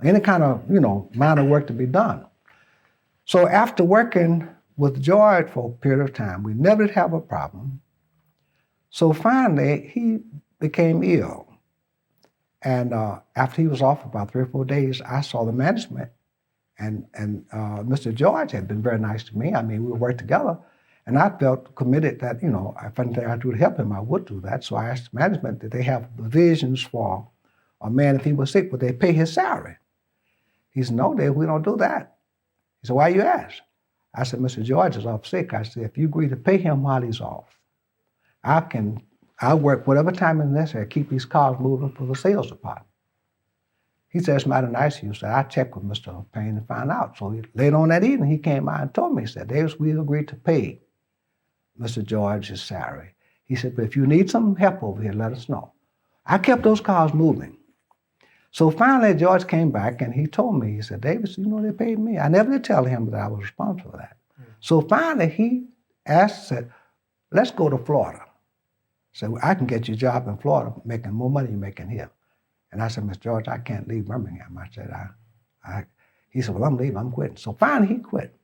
any kind of, minor work to be done. So after working with George for a period of time, we never did have a problem. So finally, he became ill. And after he was off for about 3 or 4 days, I saw the management. And Mr. George had been very nice to me. I mean, we worked together. And I felt committed that, if anything I could do to help him, I would do that. So I asked management, did they have provisions for a man, if he was sick, would they pay his salary? He said, no, we don't do that. He said, why you ask? I said, Mr. George is off sick. I said, if you agree to pay him while he's off, I'll work whatever time is necessary to keep these cars moving for the sales department. He said, it's mighty nice of you. So I checked with Mr. Payne and found out. So later on that evening, he came out and told me, he said, Davis, we agreed to pay Mr. George his salary. He said, but if you need some help over here, let us know. I kept those cars moving. So finally, George came back and he told me, he said, Davis, you know, they paid me. I never did tell him that I was responsible for that. So finally, he said, let's go to Florida. So I can get you a job in Florida making more money than you're making here. And I said, Mr. George, I can't leave Birmingham. I said, he said, well, I'm leaving, I'm quitting. So finally he quit.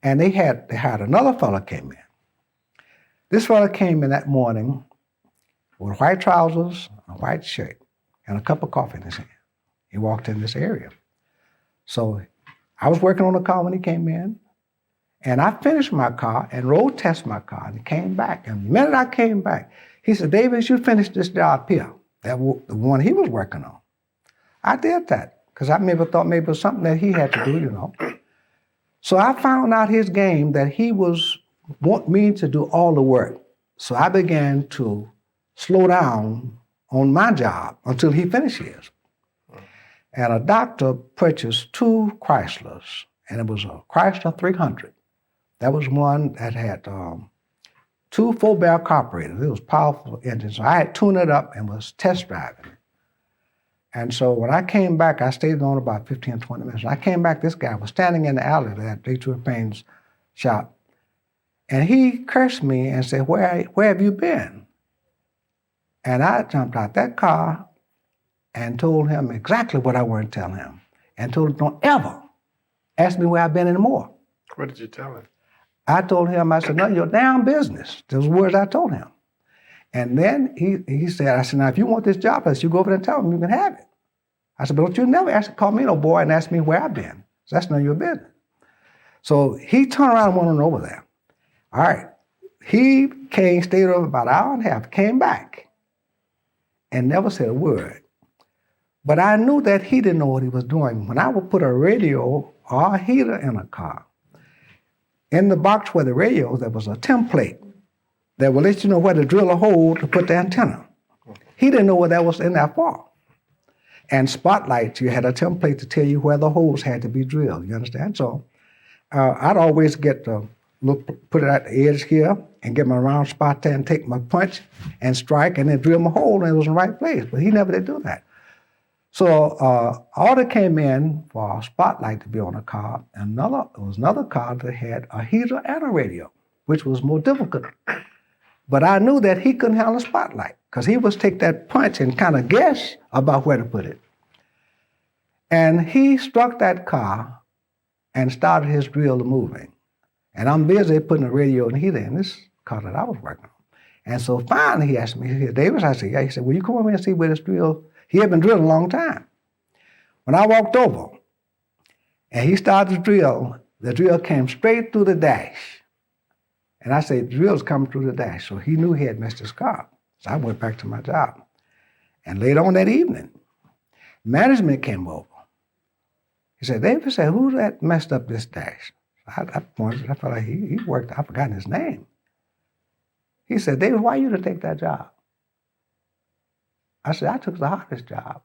And they had another fella came in. This fella came in that morning with white trousers, a white shirt, and a cup of coffee in his hand. He walked in this area. So I was working on the car when he came in, and I finished my car and road tested my car, and he came back. And the minute I came back, he said, Davis, you finished this job here, the one he was working on. I did that, because I thought maybe it was something that he had to do, you know. So I found out his game that he want me to do all the work. So I began to slow down on my job until he finished his. And a doctor purchased 2 Chryslers, and it was a Chrysler 300. That was one that had 2 4-barrel carburetors. It was powerful engine. So I had tuned it up and was test driving it. And so when I came back, I stayed on about 15, 20 minutes. When I came back, this guy was standing in the alley at J. Payne's shop. And he cursed me and said, where have you been? And I jumped out that car and told him exactly what I wanted to tell him. And told him, don't ever ask me where I've been anymore. What did you tell him? I told him, I said, none of your damn business. Those words I told him. And then he said, I said, now if you want this job, I said, you go over there and tell him you can have it. I said, but don't you never call me no boy and ask me where I've been. So that's none of your business. So he turned around and went on over there. All right. He stayed over about an hour and a half, came back, and never said a word. But I knew that he didn't know what he was doing. When I would put a radio or a heater in a car, in the box where the radio, there was a template that will let you know where to drill a hole to put the antenna. He didn't know what that was in that for. And spotlights, you had a template to tell you where the holes had to be drilled, you understand? So I'd always get put it at the edge here and get my round spot there and take my punch and strike and then drill my hole and it was in the right place. But he never did do that. So order came in for a spotlight to be on a car. And there was another car that had a heater and a radio, which was more difficult. But I knew that he couldn't handle a spotlight because he was take that punch and kind of guess about where to put it. And he struck that car and started his drill moving. And I'm busy putting a radio and heater in this car that I was working on. And so finally he asked me, he said, Davis, I said, yeah. He said, will you come over here and see where this drill, he had been drilling a long time. When I walked over and he started to drill, the drill came straight through the dash. And I said, the drill's coming through the dash. So he knew he had messed his car. So I went back to my job. And later on that evening, management came over. He said, Davis said, who that messed up this dash? I felt like he worked, I've forgotten his name. He said, Davis, why you to take that job? I said, I took the hardest job.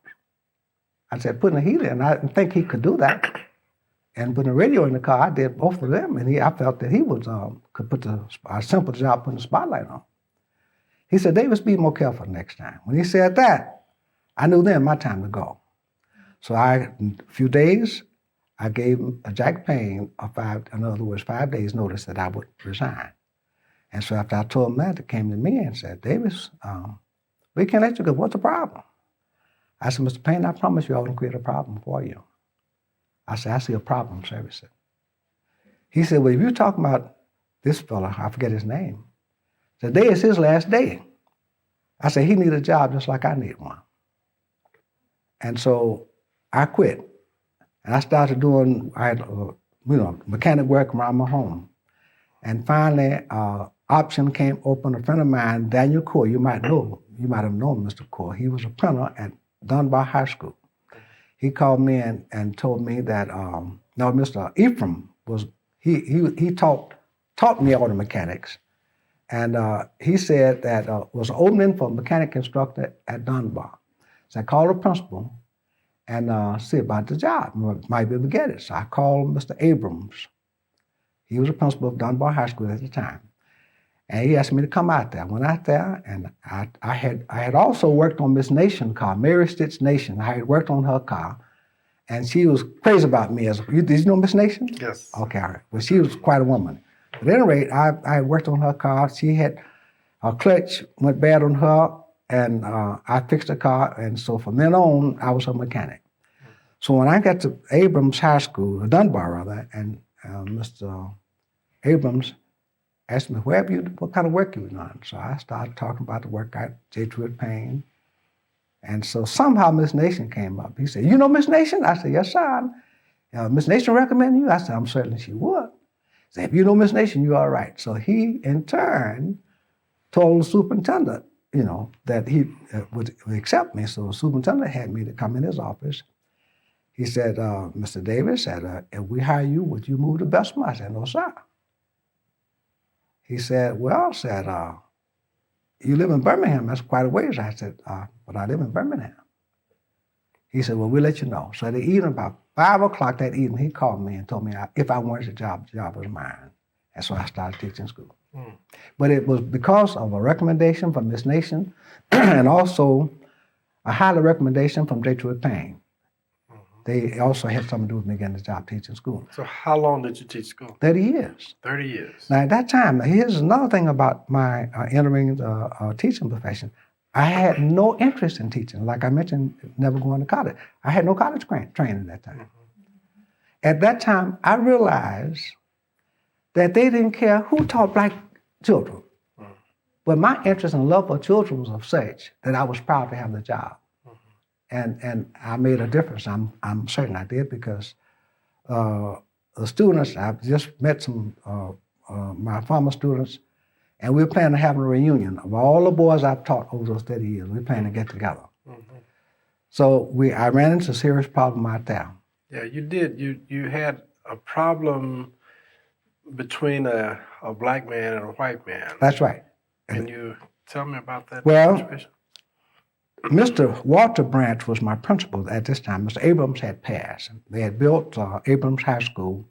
I said, putting a heater in, I didn't think he could do that. And putting a radio in the car, I did both of them. And I felt that he could put a simple job putting the spotlight on. He said, Davis, be more careful next time. When he said that, I knew then my time to go. So in a few days, I gave Jack Payne in other words, 5 days notice that I would resign. And so after I told him that, they came to me and said, Davis, we can't let you go. What's the problem? I said, Mr. Payne, I promise you I wouldn't create a problem for you. I said, I see a problem, sir. He said, well, if you're talking about this fella, I forget his name, today is his last day. I said, he needs a job just like I need one. And so I quit. And I started doing, mechanic work around my home. And finally, option came open. A friend of mine, Daniel Core, you might have known Mr. Core. He was a printer at Dunbar High School. He called me and told me that, Mr. Ephraim he taught me auto mechanics. And he said that was an opening for a mechanic instructor at Dunbar. So I called the principal and see about the job. Might be able to get it. So I called Mr. Abrams. He was the principal of Dunbar High School at the time. And he asked me to come out there. I went out there, and I had also worked on Miss Nation's car, Mary Stitch Nation. I had worked on her car, and she was crazy about me. Did you know Miss Nation? Yes. Okay, all right. Well, she was quite a woman. But at any rate, I had worked on her car. She had a clutch went bad on her, and I fixed the car. And so from then on, I was her mechanic. So when I got to Abrams High School, Dunbar rather, and Mr. Abrams asked me, what kind of work you done? So I started talking about the work I did with Payne. And so somehow Miss Nation came up. He said, you know Miss Nation? I said, yes, sir. Miss Nation recommend you? I said, I'm certain she would. He said, if you know Miss Nation, you're all right. So he, in turn, told the superintendent, that he would accept me. So the superintendent had me to come in his office. He said, Mr. Davis, if we hire you, would you move to Bessemer? I said, no, sir. He said, you live in Birmingham. That's quite a ways. I said, but I live in Birmingham. He said, well, we'll let you know. So the evening, about 5 o'clock that evening, he called me and told me if I wanted the job was mine. And so I started teaching school. But it was because of a recommendation from Miss Nation and also a highly recommendation from Detroit Payne. They also had something to do with me getting the job teaching school. So how long did you teach school? 30 years. 30 years. Now, at that time, here's another thing about my entering the teaching profession. I had no interest in teaching. Like I mentioned, never going to college. I had no college training at that time. At that time, I realized that they didn't care who taught black children. But my interest and love for children was of such that I was proud to have the job. And I made a difference. I'm certain I did because the students, I've just met some my former students, and we're planning to have a reunion of all the boys I've taught over those 30 years. We're planning to get together. So I ran into a serious problem out there. Yeah, you did. You had a problem between a black man and a white man. That's right. Can you tell me about that Well, situation? Mr. Walter Branch was my principal at this time. Mr. Abrams had passed. They had built Abrams High School,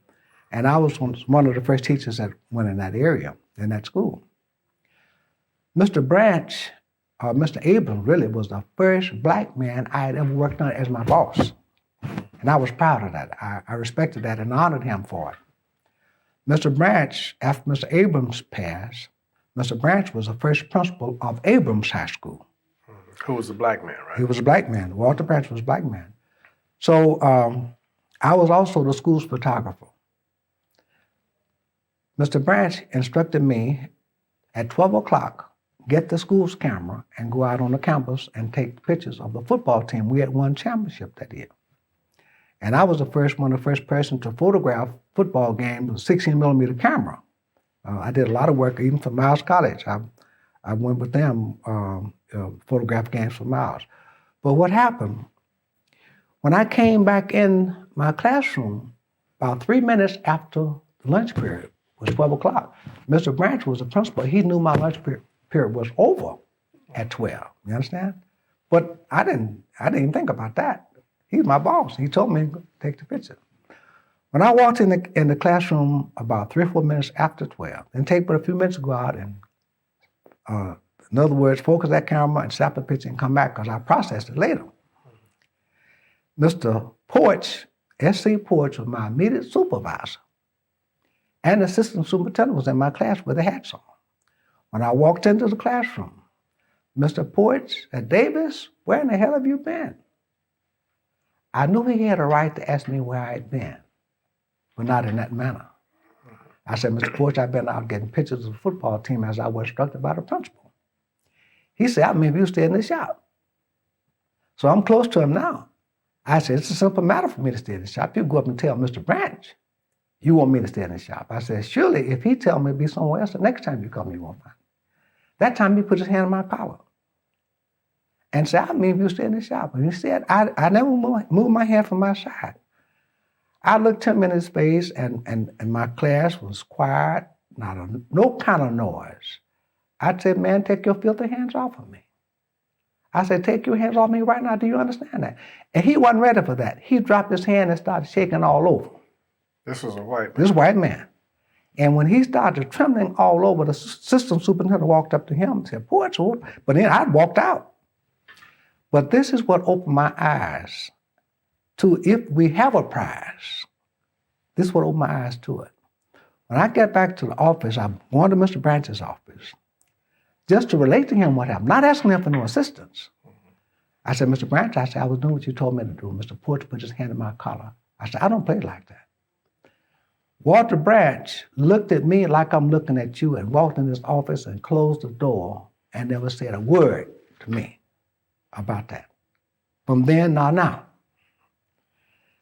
and I was one of the first teachers that went in that area, in that school. Mr. Branch, Mr. Abrams really was the first black man I had ever worked on as my boss. And I was proud of that. I respected that and honored him for it. Mr. Branch, after Mr. Abrams passed, Mr. Branch was the first principal of Abrams High School. Who was a black man, right? He was a black man. Walter Branch was a black man. So I was also the school's photographer. Mr. Branch instructed me at 12 o'clock, get the school's camera and go out on the campus and take pictures of the football team. We had won championship that year. And I was the first person to photograph football games with a 16 millimeter camera. I did a lot of work even for Miles College. I went with them, photograph games for Miles. But what happened, when I came back in my classroom, about 3 minutes after the lunch period, it was 12 o'clock, Mr. Branch was the principal. He knew my lunch period was over at 12, you understand? But I didn't even think about that. He's my boss. He told me to take the picture. When I walked in the classroom about 3 or 4 minutes after 12, then take but a few minutes to go out and, in other words, focus that camera and snap a picture and come back because I processed it later. Mr. Porch, S.C. Porch, was my immediate supervisor. And the assistant superintendent was in my class with the hats on. When I walked into the classroom, Mr. Porch said, Davis, where in the hell have you been? I knew he had a right to ask me where I had been, but not in that manner. I said, Mr. Porch, I've been out getting pictures of the football team as I was instructed by the principal. He said, I mean, you stay in the shop. So I'm close to him now. I said, it's a simple matter for me to stay in the shop. You go up and tell Mr. Branch, you want me to stay in the shop. I said, surely if he tell me to be somewhere else, the next time you come, you won't find me. That time he put his hand on my collar and said, I mean, if you stay in the shop. And he said, I never moved my hand from my side. I looked him in his face, and my class was quiet, no kind of noise. I said, man, take your filthy hands off of me. I said, take your hands off me right now. Do you understand that? And he wasn't ready for that. He dropped his hand and started shaking all over. This was a white man. This white man. And when he started trembling all over, the assistant superintendent walked up to him and said, poor George. But then I walked out. But this is what opened my eyes to, if we have a prize, this is what opened my eyes to it. When I get back to the office, I'm going to Mr. Branch's office just to relate to him what happened, not asking him for no assistance. I said, Mr. Branch, I said, I was doing what you told me to do. Mr. Porter put his hand in my collar. I said, I don't play like that. Walter Branch looked at me like I'm looking at you and walked in his office and closed the door and never said a word to me about that. From then on now.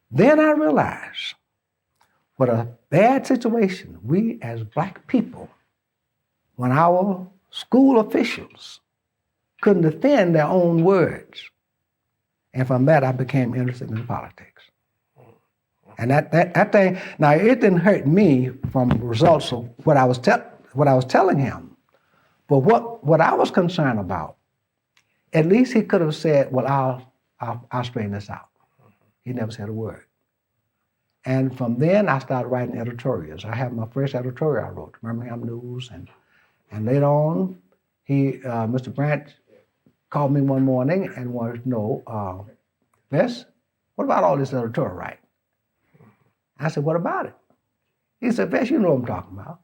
Then I realized what a bad situation we as black people, when our school officials couldn't defend their own words. And from that, I became interested in politics. And that thing, now it didn't hurt me from results of what I was telling him. But what I was concerned about, at least he could have said, well, I'll straighten this out. He never said a word. And from then, I started writing editorials. I have my first editorial I wrote, Birmingham News, and later on, Mr. Branch called me one morning and wanted to know, Bess, what about all this editorial writing? I said, what about it? He said, Bess, you know what I'm talking about.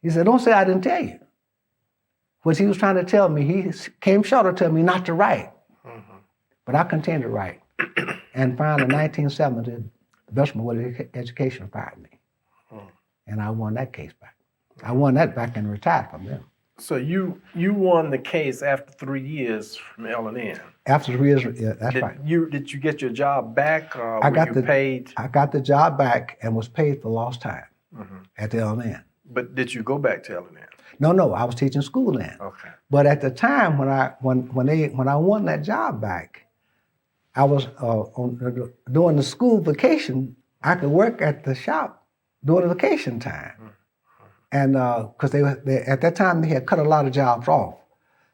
He said, don't say I didn't tell you. What he was trying to tell me, he came short of telling me not to write. Mm-hmm. But I continued to write. And finally, in 1970, the Bessemer Board of Education fired me. Mm. And I won that case back. I won that back and retired from them. So you won the case after 3 years from L&N. After 3 years, yeah, that's right. Did you get your job back? Were you paid? I got the job back and was paid for lost time at the L&N. But did you go back to L&N? No, I was teaching school then. Okay. But at the time when I won that job back, I was during the school vacation. I could work at the shop during the vacation time. Mm-hmm. And because they at that time they had cut a lot of jobs off.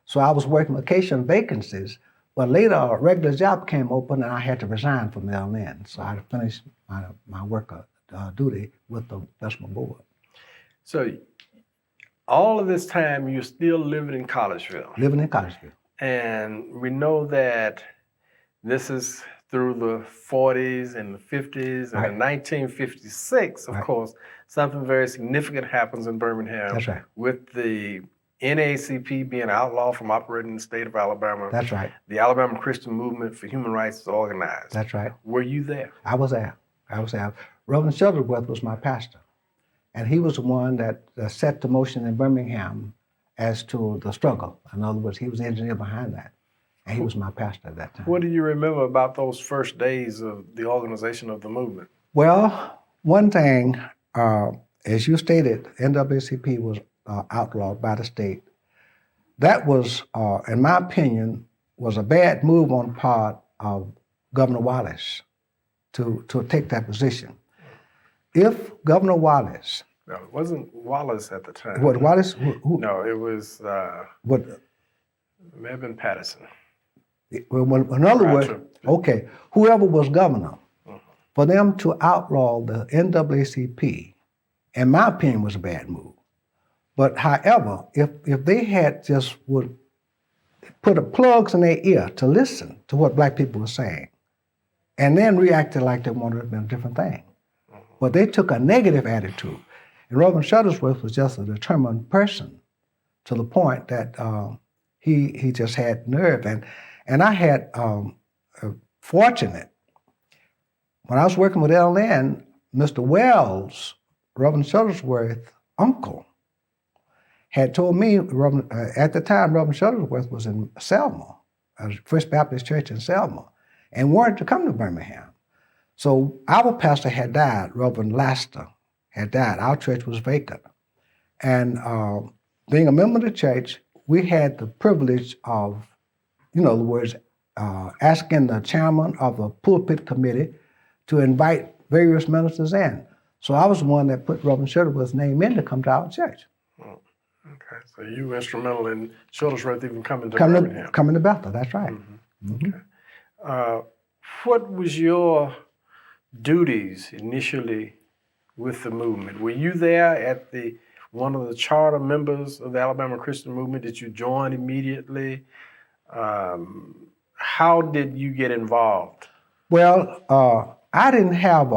So I was working vacation vacancies, but later a regular job came open and I had to resign from L&N. So I finished my work duty with the Bessemer Board. So all of this time you're still living in Collegeville. Living in Collegeville. And we know that this is through the 40s and the 50s, and in 1956, of course, something very significant happens in Birmingham. That's right. With the NAACP being outlawed from operating in the state of Alabama. That's right. The Alabama Christian Movement for Human Rights is organized. That's right. Were you there? I was there. Reuben Davis was my pastor, and he was the one that set the motion in Birmingham as to the struggle. In other words, he was the engineer behind that. And he was my pastor at that time. What do you remember about those first days of the organization of the movement? Well, one thing, as you stated, NAACP was outlawed by the state. That was, in my opinion, was a bad move on the part of Governor Wallace to take that position. If Governor Wallace... No, it wasn't Wallace at the time. What, Wallace? No, it was... What? It may have been Patterson. Well, in other words, okay, whoever was governor, for them to outlaw the NAACP, in my opinion, was a bad move. But however, if they had just would put plugs in their ear to listen to what black people were saying, and then reacted like they wanted it to be a different thing. But they took a negative attitude. And Reuben Shuttlesworth was just a determined person to the point that he just had nerve. And I had fortunate. When I was working with L&N, Mr. Wells, Reuben Shuttlesworth's uncle, had told me, at the time, Reuben Shuttlesworth was in Selma, First Baptist Church in Selma, and wanted to come to Birmingham. So our pastor had died, Reuben Laster had died. Our church was vacant. And being a member of the church, we had the privilege of, in other words, asking the chairman of the pulpit committee to invite various ministers in. So I was the one that put Reuben Shuttlesworth's name in to come to our church. Okay, so you were instrumental in Shuttlesworth even coming to Birmingham. Coming to Bethel, that's right. Okay. What was your duties initially with the movement? Were you there at one of the charter members of the Alabama Christian Movement? Did you join immediately? How did you get involved? Well, I didn't have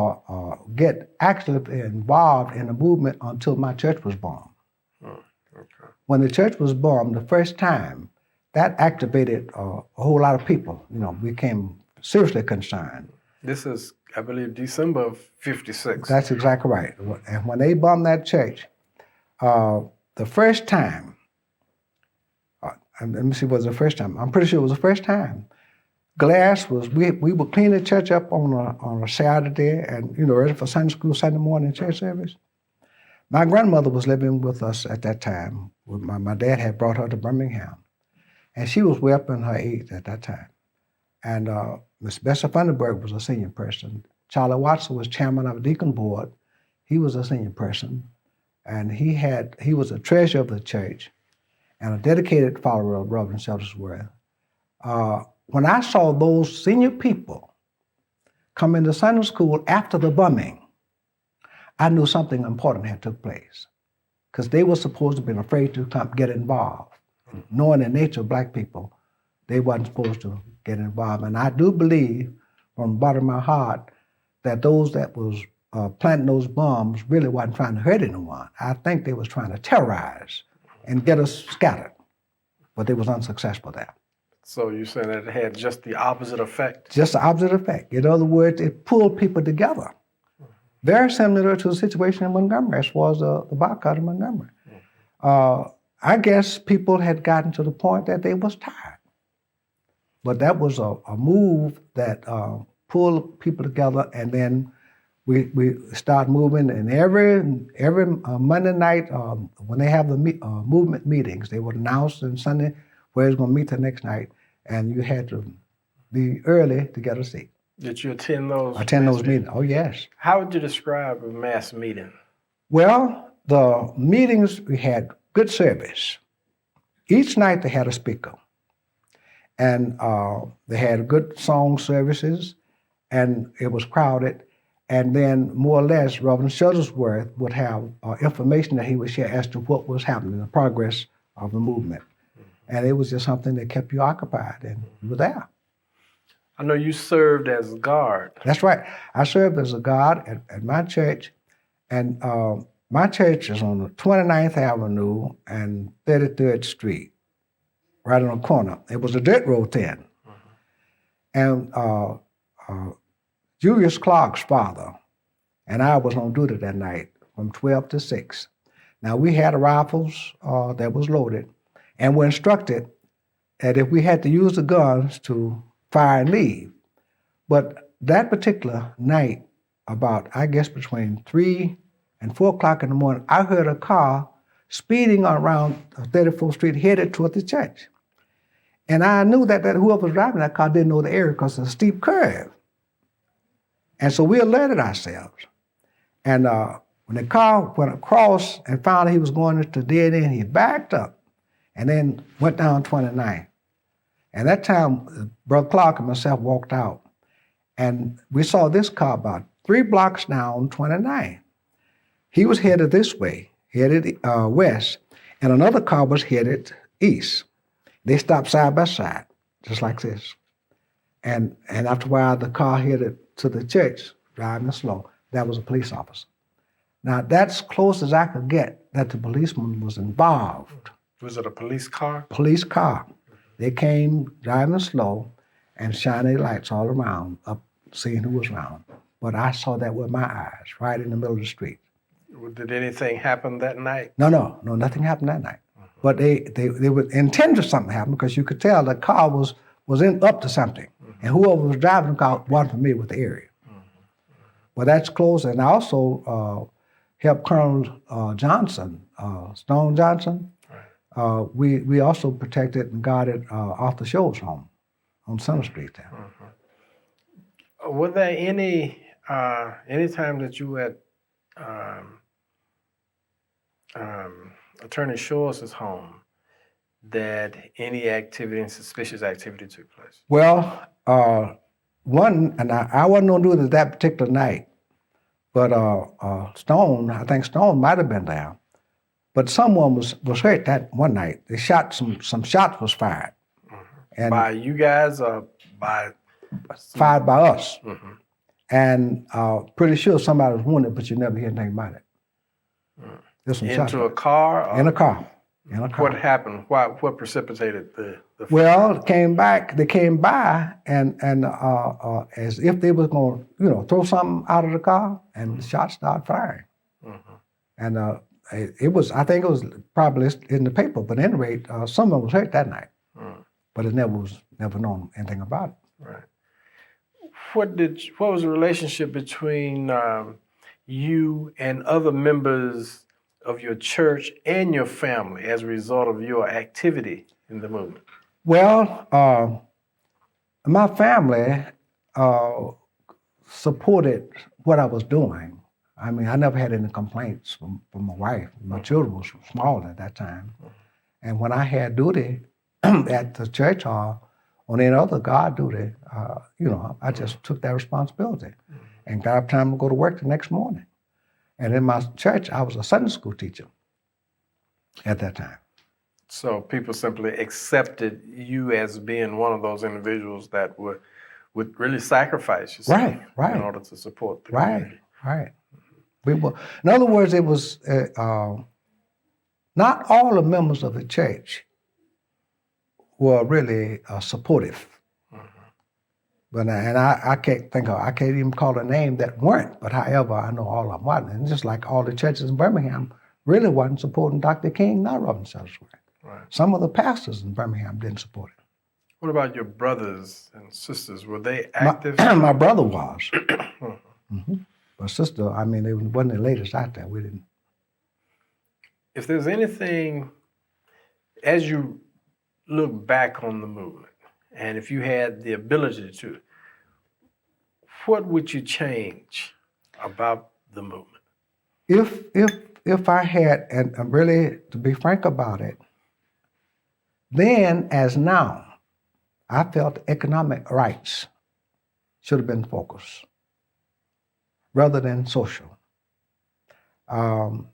get actively involved in the movement until my church was bombed. Okay. When the church was bombed the first time, that activated a whole lot of people. Became seriously concerned. This is, I believe, December of '56. That's exactly right. And when they bombed that church, the first time, let me see, was the first time? I'm pretty sure it was the first time. Glass was, we would clean the church up on a Saturday and, ready for Sunday school, Sunday morning church service. My grandmother was living with us at that time. My dad had brought her to Birmingham. And she was way up in her age at that time. And Miss Bessie Funderburg was a senior person. Charlie Watson was chairman of the deacon board. He was a senior person. And he was a treasurer of the church and a dedicated follower of Reuben Shuttlesworth. When I saw those senior people come into Sunday school after the bombing, I knew something important had took place because they were supposed to have been afraid to get involved. Knowing the nature of black people, they wasn't supposed to get involved. And I do believe from the bottom of my heart that those that was planting those bombs really wasn't trying to hurt anyone. I think they was trying to terrorize and get us scattered, but they was unsuccessful there. So you're saying that it had just the opposite effect? Just the opposite effect. In other words, it pulled people together. Very similar to the situation in Montgomery as far as the boycott of Montgomery. I guess people had gotten to the point that they was tired. But that was a move that pulled people together, and then we start moving. And every Monday night, when they have the movement meetings, they would announce on Sunday where it's going to meet the next night, and you had to be early to get a seat. Did you attend those? Attend those meetings. Oh yes. How would you describe a mass meeting? Well, the meetings, we had good service. Each night they had a speaker. And they had good song services, and it was crowded. And then, more or less, Reverend Shuttlesworth would have information that he would share as to what was happening, the progress of the movement. And it was just something that kept you occupied, and you were there. I know you served as a guard. That's right. I served as a guard at my church, and my church is on the 29th Avenue and 33rd Street, right on the corner. It was a dirt road then. And Julius Clark's father and I was on duty that night from 12 to 6. Now, we had rifles that was loaded, and were instructed that if we had to use the guns to fire and leave. But that particular night, about, I guess, between 3 and 4 o'clock in the morning, I heard a car speeding around 34th Street headed toward the church. And I knew that whoever was driving that car didn't know the area because it's a steep curve. And so we alerted ourselves. And when the car went across and found he was going into dead end, he backed up and then went down 29. And that time, Brother Clark and myself walked out. And we saw this car about 3 blocks down 29. He was headed this way, headed west, and another car was headed east. They stopped side by side, just like this. And after a while, the car headed to the church, driving slow. That was a police officer. Now, that's close as I could get that the policeman was involved. Was it a police car? Police car. They came driving slow and shining lights all around, up seeing who was around. But I saw that with my eyes, right in the middle of the street. Did anything happen that night? No, nothing happened that night. But they would intend for something to happen because you could tell the car was up to something. And whoever was driving the car wasn't familiar with the area. But that's close. And I also helped Colonel Johnson, Stone Johnson. We also protected and guarded Arthur Scholl's home on Center Street there. Were there any time that you had Attorney Shores' home that any activity and suspicious activity took place? Well, one, and I wasn't on duty that particular night, but Stone, I think Stone might have been there. But someone was hurt that one night. They shot some shots was fired, and By you guys or by fired by us. Mhm. And pretty sure somebody was wounded, but you never hear anything about it. There's some shots into a fired. car? Or In a car. In a car. what happened? What precipitated the Well, they came by and as if they was going to, throw something out of the car, and the shots started firing. And I think it was probably in the paper, but at any rate, someone was hurt that night. But it never known anything about it. Right. What was the relationship between you and other members of your church and your family as a result of your activity in the movement? Well, my family supported what I was doing. I mean, I never had any complaints from my wife. My children were small at that time. And when I had duty at the church hall, on any other God duty, I just took that responsibility and got up time to go to work the next morning. And in my church, I was a Sunday school teacher at that time. So people simply accepted you as being one of those individuals that would really sacrifice yourself Right. in order to support the community. Right. We were, in other words, it was not all the members of the church were really supportive. But I can't even call a name that weren't. But however, I know all of them wasn't. And just like all the churches in Birmingham really wasn't supporting Dr. King, nor Reuben Davis. Right. Some of the pastors in Birmingham didn't support it. What about your brothers and sisters? Were they active? My brother was. But sister, I mean, they wasn't the latest out there. We didn't. If there's anything, as you look back on the movement, and if you had the ability to, what would you change about the movement? If I had, and really to be frank about it, then as now, I felt economic rights should have been focused rather than social. The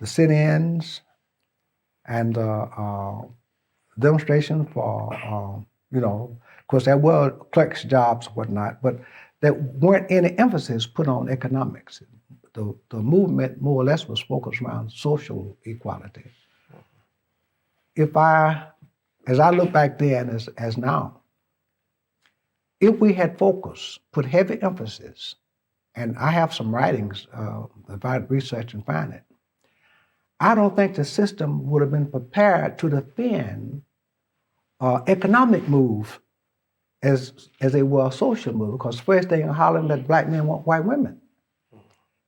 sit-ins and demonstration for, of course there were clerks' jobs and whatnot, but there weren't any emphasis put on economics. The movement more or less was focused around social equality. As I look back then as now, if we had focused, put heavy emphasis, and I have some writings, if I research and find it, I don't think the system would have been prepared to defend economic move as they were a social move, because first they in Holland that black men want white women.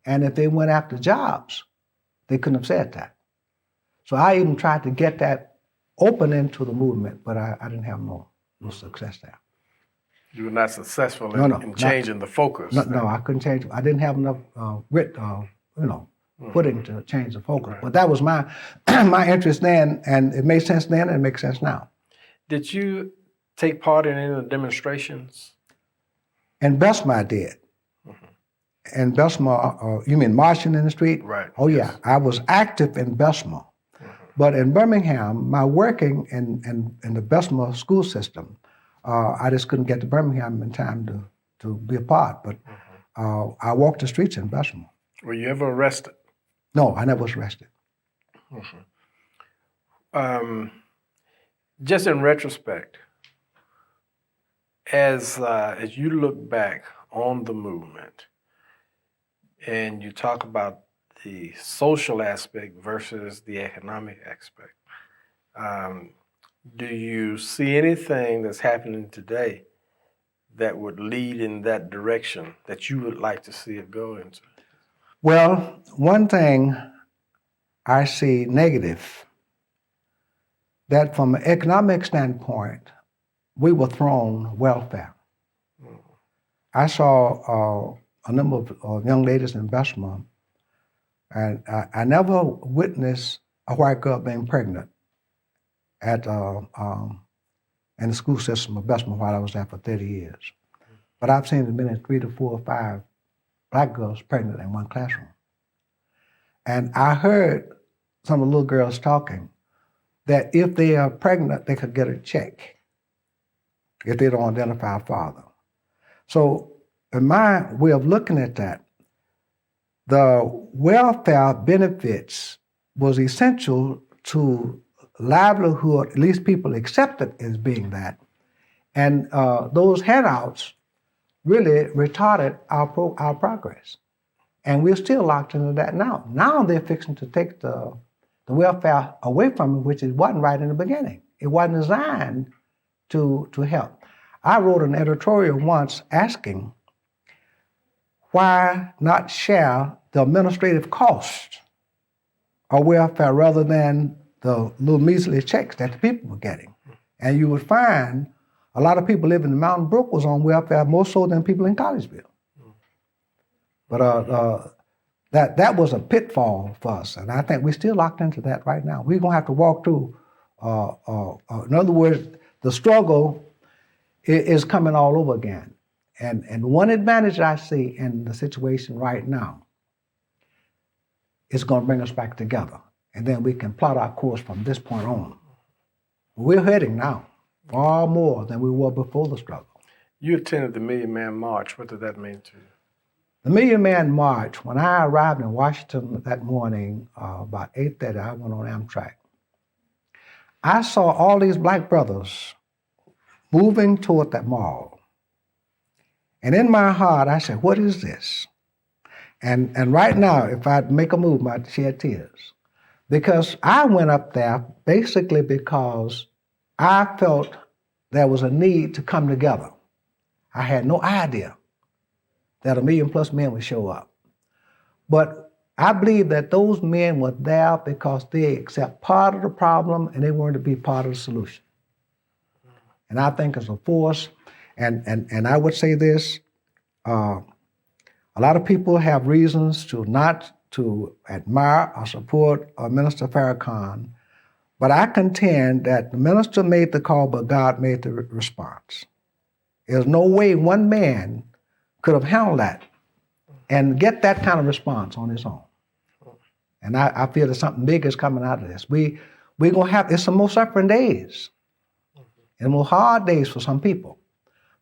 And if they went after jobs, they couldn't have said that. So I even tried to get that open into the movement, but I didn't have no success there. You were not successful in changing the focus. No, I couldn't change. I didn't have enough footing to change the focus. Right. But that was my my interest then, and it made sense then, and it makes sense now. Did you take part in any of the demonstrations? In Bessemer, I did. In Bessemer, you mean marching in the street? Right. Oh, yes. Yeah. I was active in Bessemer. But in Birmingham, my working in the Bessemer school system, I just couldn't get to Birmingham in time to be a part. But I walked the streets in Bessemer. Were you ever arrested? No, I never was arrested. Just in retrospect, as you look back on the movement and you talk about the social aspect versus the economic aspect, do you see anything that's happening today that would lead in that direction that you would like to see it go into? Well, one thing I see negative, that from an economic standpoint, we were thrown welfare. I saw a number of young ladies in Bessemer, and I never witnessed a white girl being pregnant at in the school system of Bessemer while I was there for 30 years. But I've seen as many as 3 to 4 or 5 black girls pregnant in one classroom. And I heard some of the little girls talking that if they are pregnant, they could get a check if they don't identify a father. So in my way of looking at that, the welfare benefits was essential to livelihood, at least people accepted as being that. And those handouts really retarded our progress. And we're still locked into that now. Now they're fixing to take the welfare away from it, which it wasn't right in the beginning. It wasn't designed to help. I wrote an editorial once asking, why not share the administrative cost of welfare rather than the little measly checks that the people were getting? And you would find a lot of people living in Mountain Brook was on welfare more so than people in Collegeville. But that was a pitfall for us, and I think we're still locked into that right now. We're going to have to walk through, in other words, the struggle is coming all over again. And one advantage I see in the situation right now is going to bring us back together, and then we can plot our course from this point on. We're heading now far more than we were before the struggle. You attended the Million Man March. What did that mean to you? The Million Man March, when I arrived in Washington that morning, about 8:30, I went on Amtrak. I saw all these black brothers moving toward that mall. And in my heart, I said, what is this? And right now, if I'd make a move, I'd shed tears. Because I went up there basically because I felt there was a need to come together. I had no idea that 1 million plus men would show up. But I believe that those men were there because they accept part of the problem and they wanted to be part of the solution. And I think as a force, and I would say this, a lot of people have reasons to not to admire or support Minister Farrakhan, but I contend that the minister made the call, but God made the response. There's no way one man could have handled that and get that kind of response on his own. And I feel that something big is coming out of this. We're going to have, it's some more suffering days and more hard days for some people.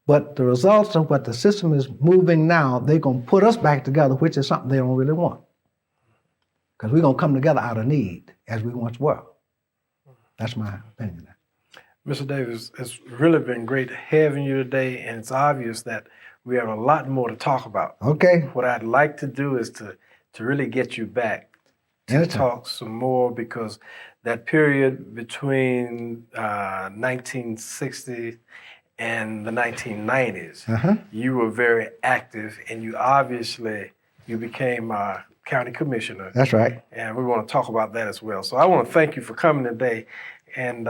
But the results of what the system is moving now, they're going to put us back together, which is something they don't really want. Because we're going to come together out of need as we once were. That's my opinion. Mr. Davis, it's really been great having you today, and it's obvious that we have a lot more to talk about. Okay. What I'd like to do is to really get you back to talk some more, because that period between 1960 and the 1990s, you were very active, and you became county commissioner. That's right. And we want to talk about that as well. So I want to thank you for coming today, and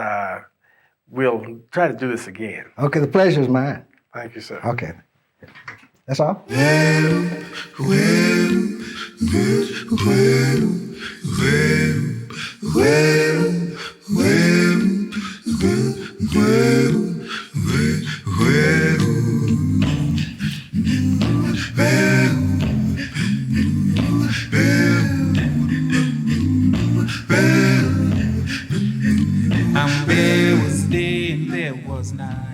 we'll try to do this again. Okay, the pleasure is mine. Thank you, sir. Okay. That's all? There was day and there was night.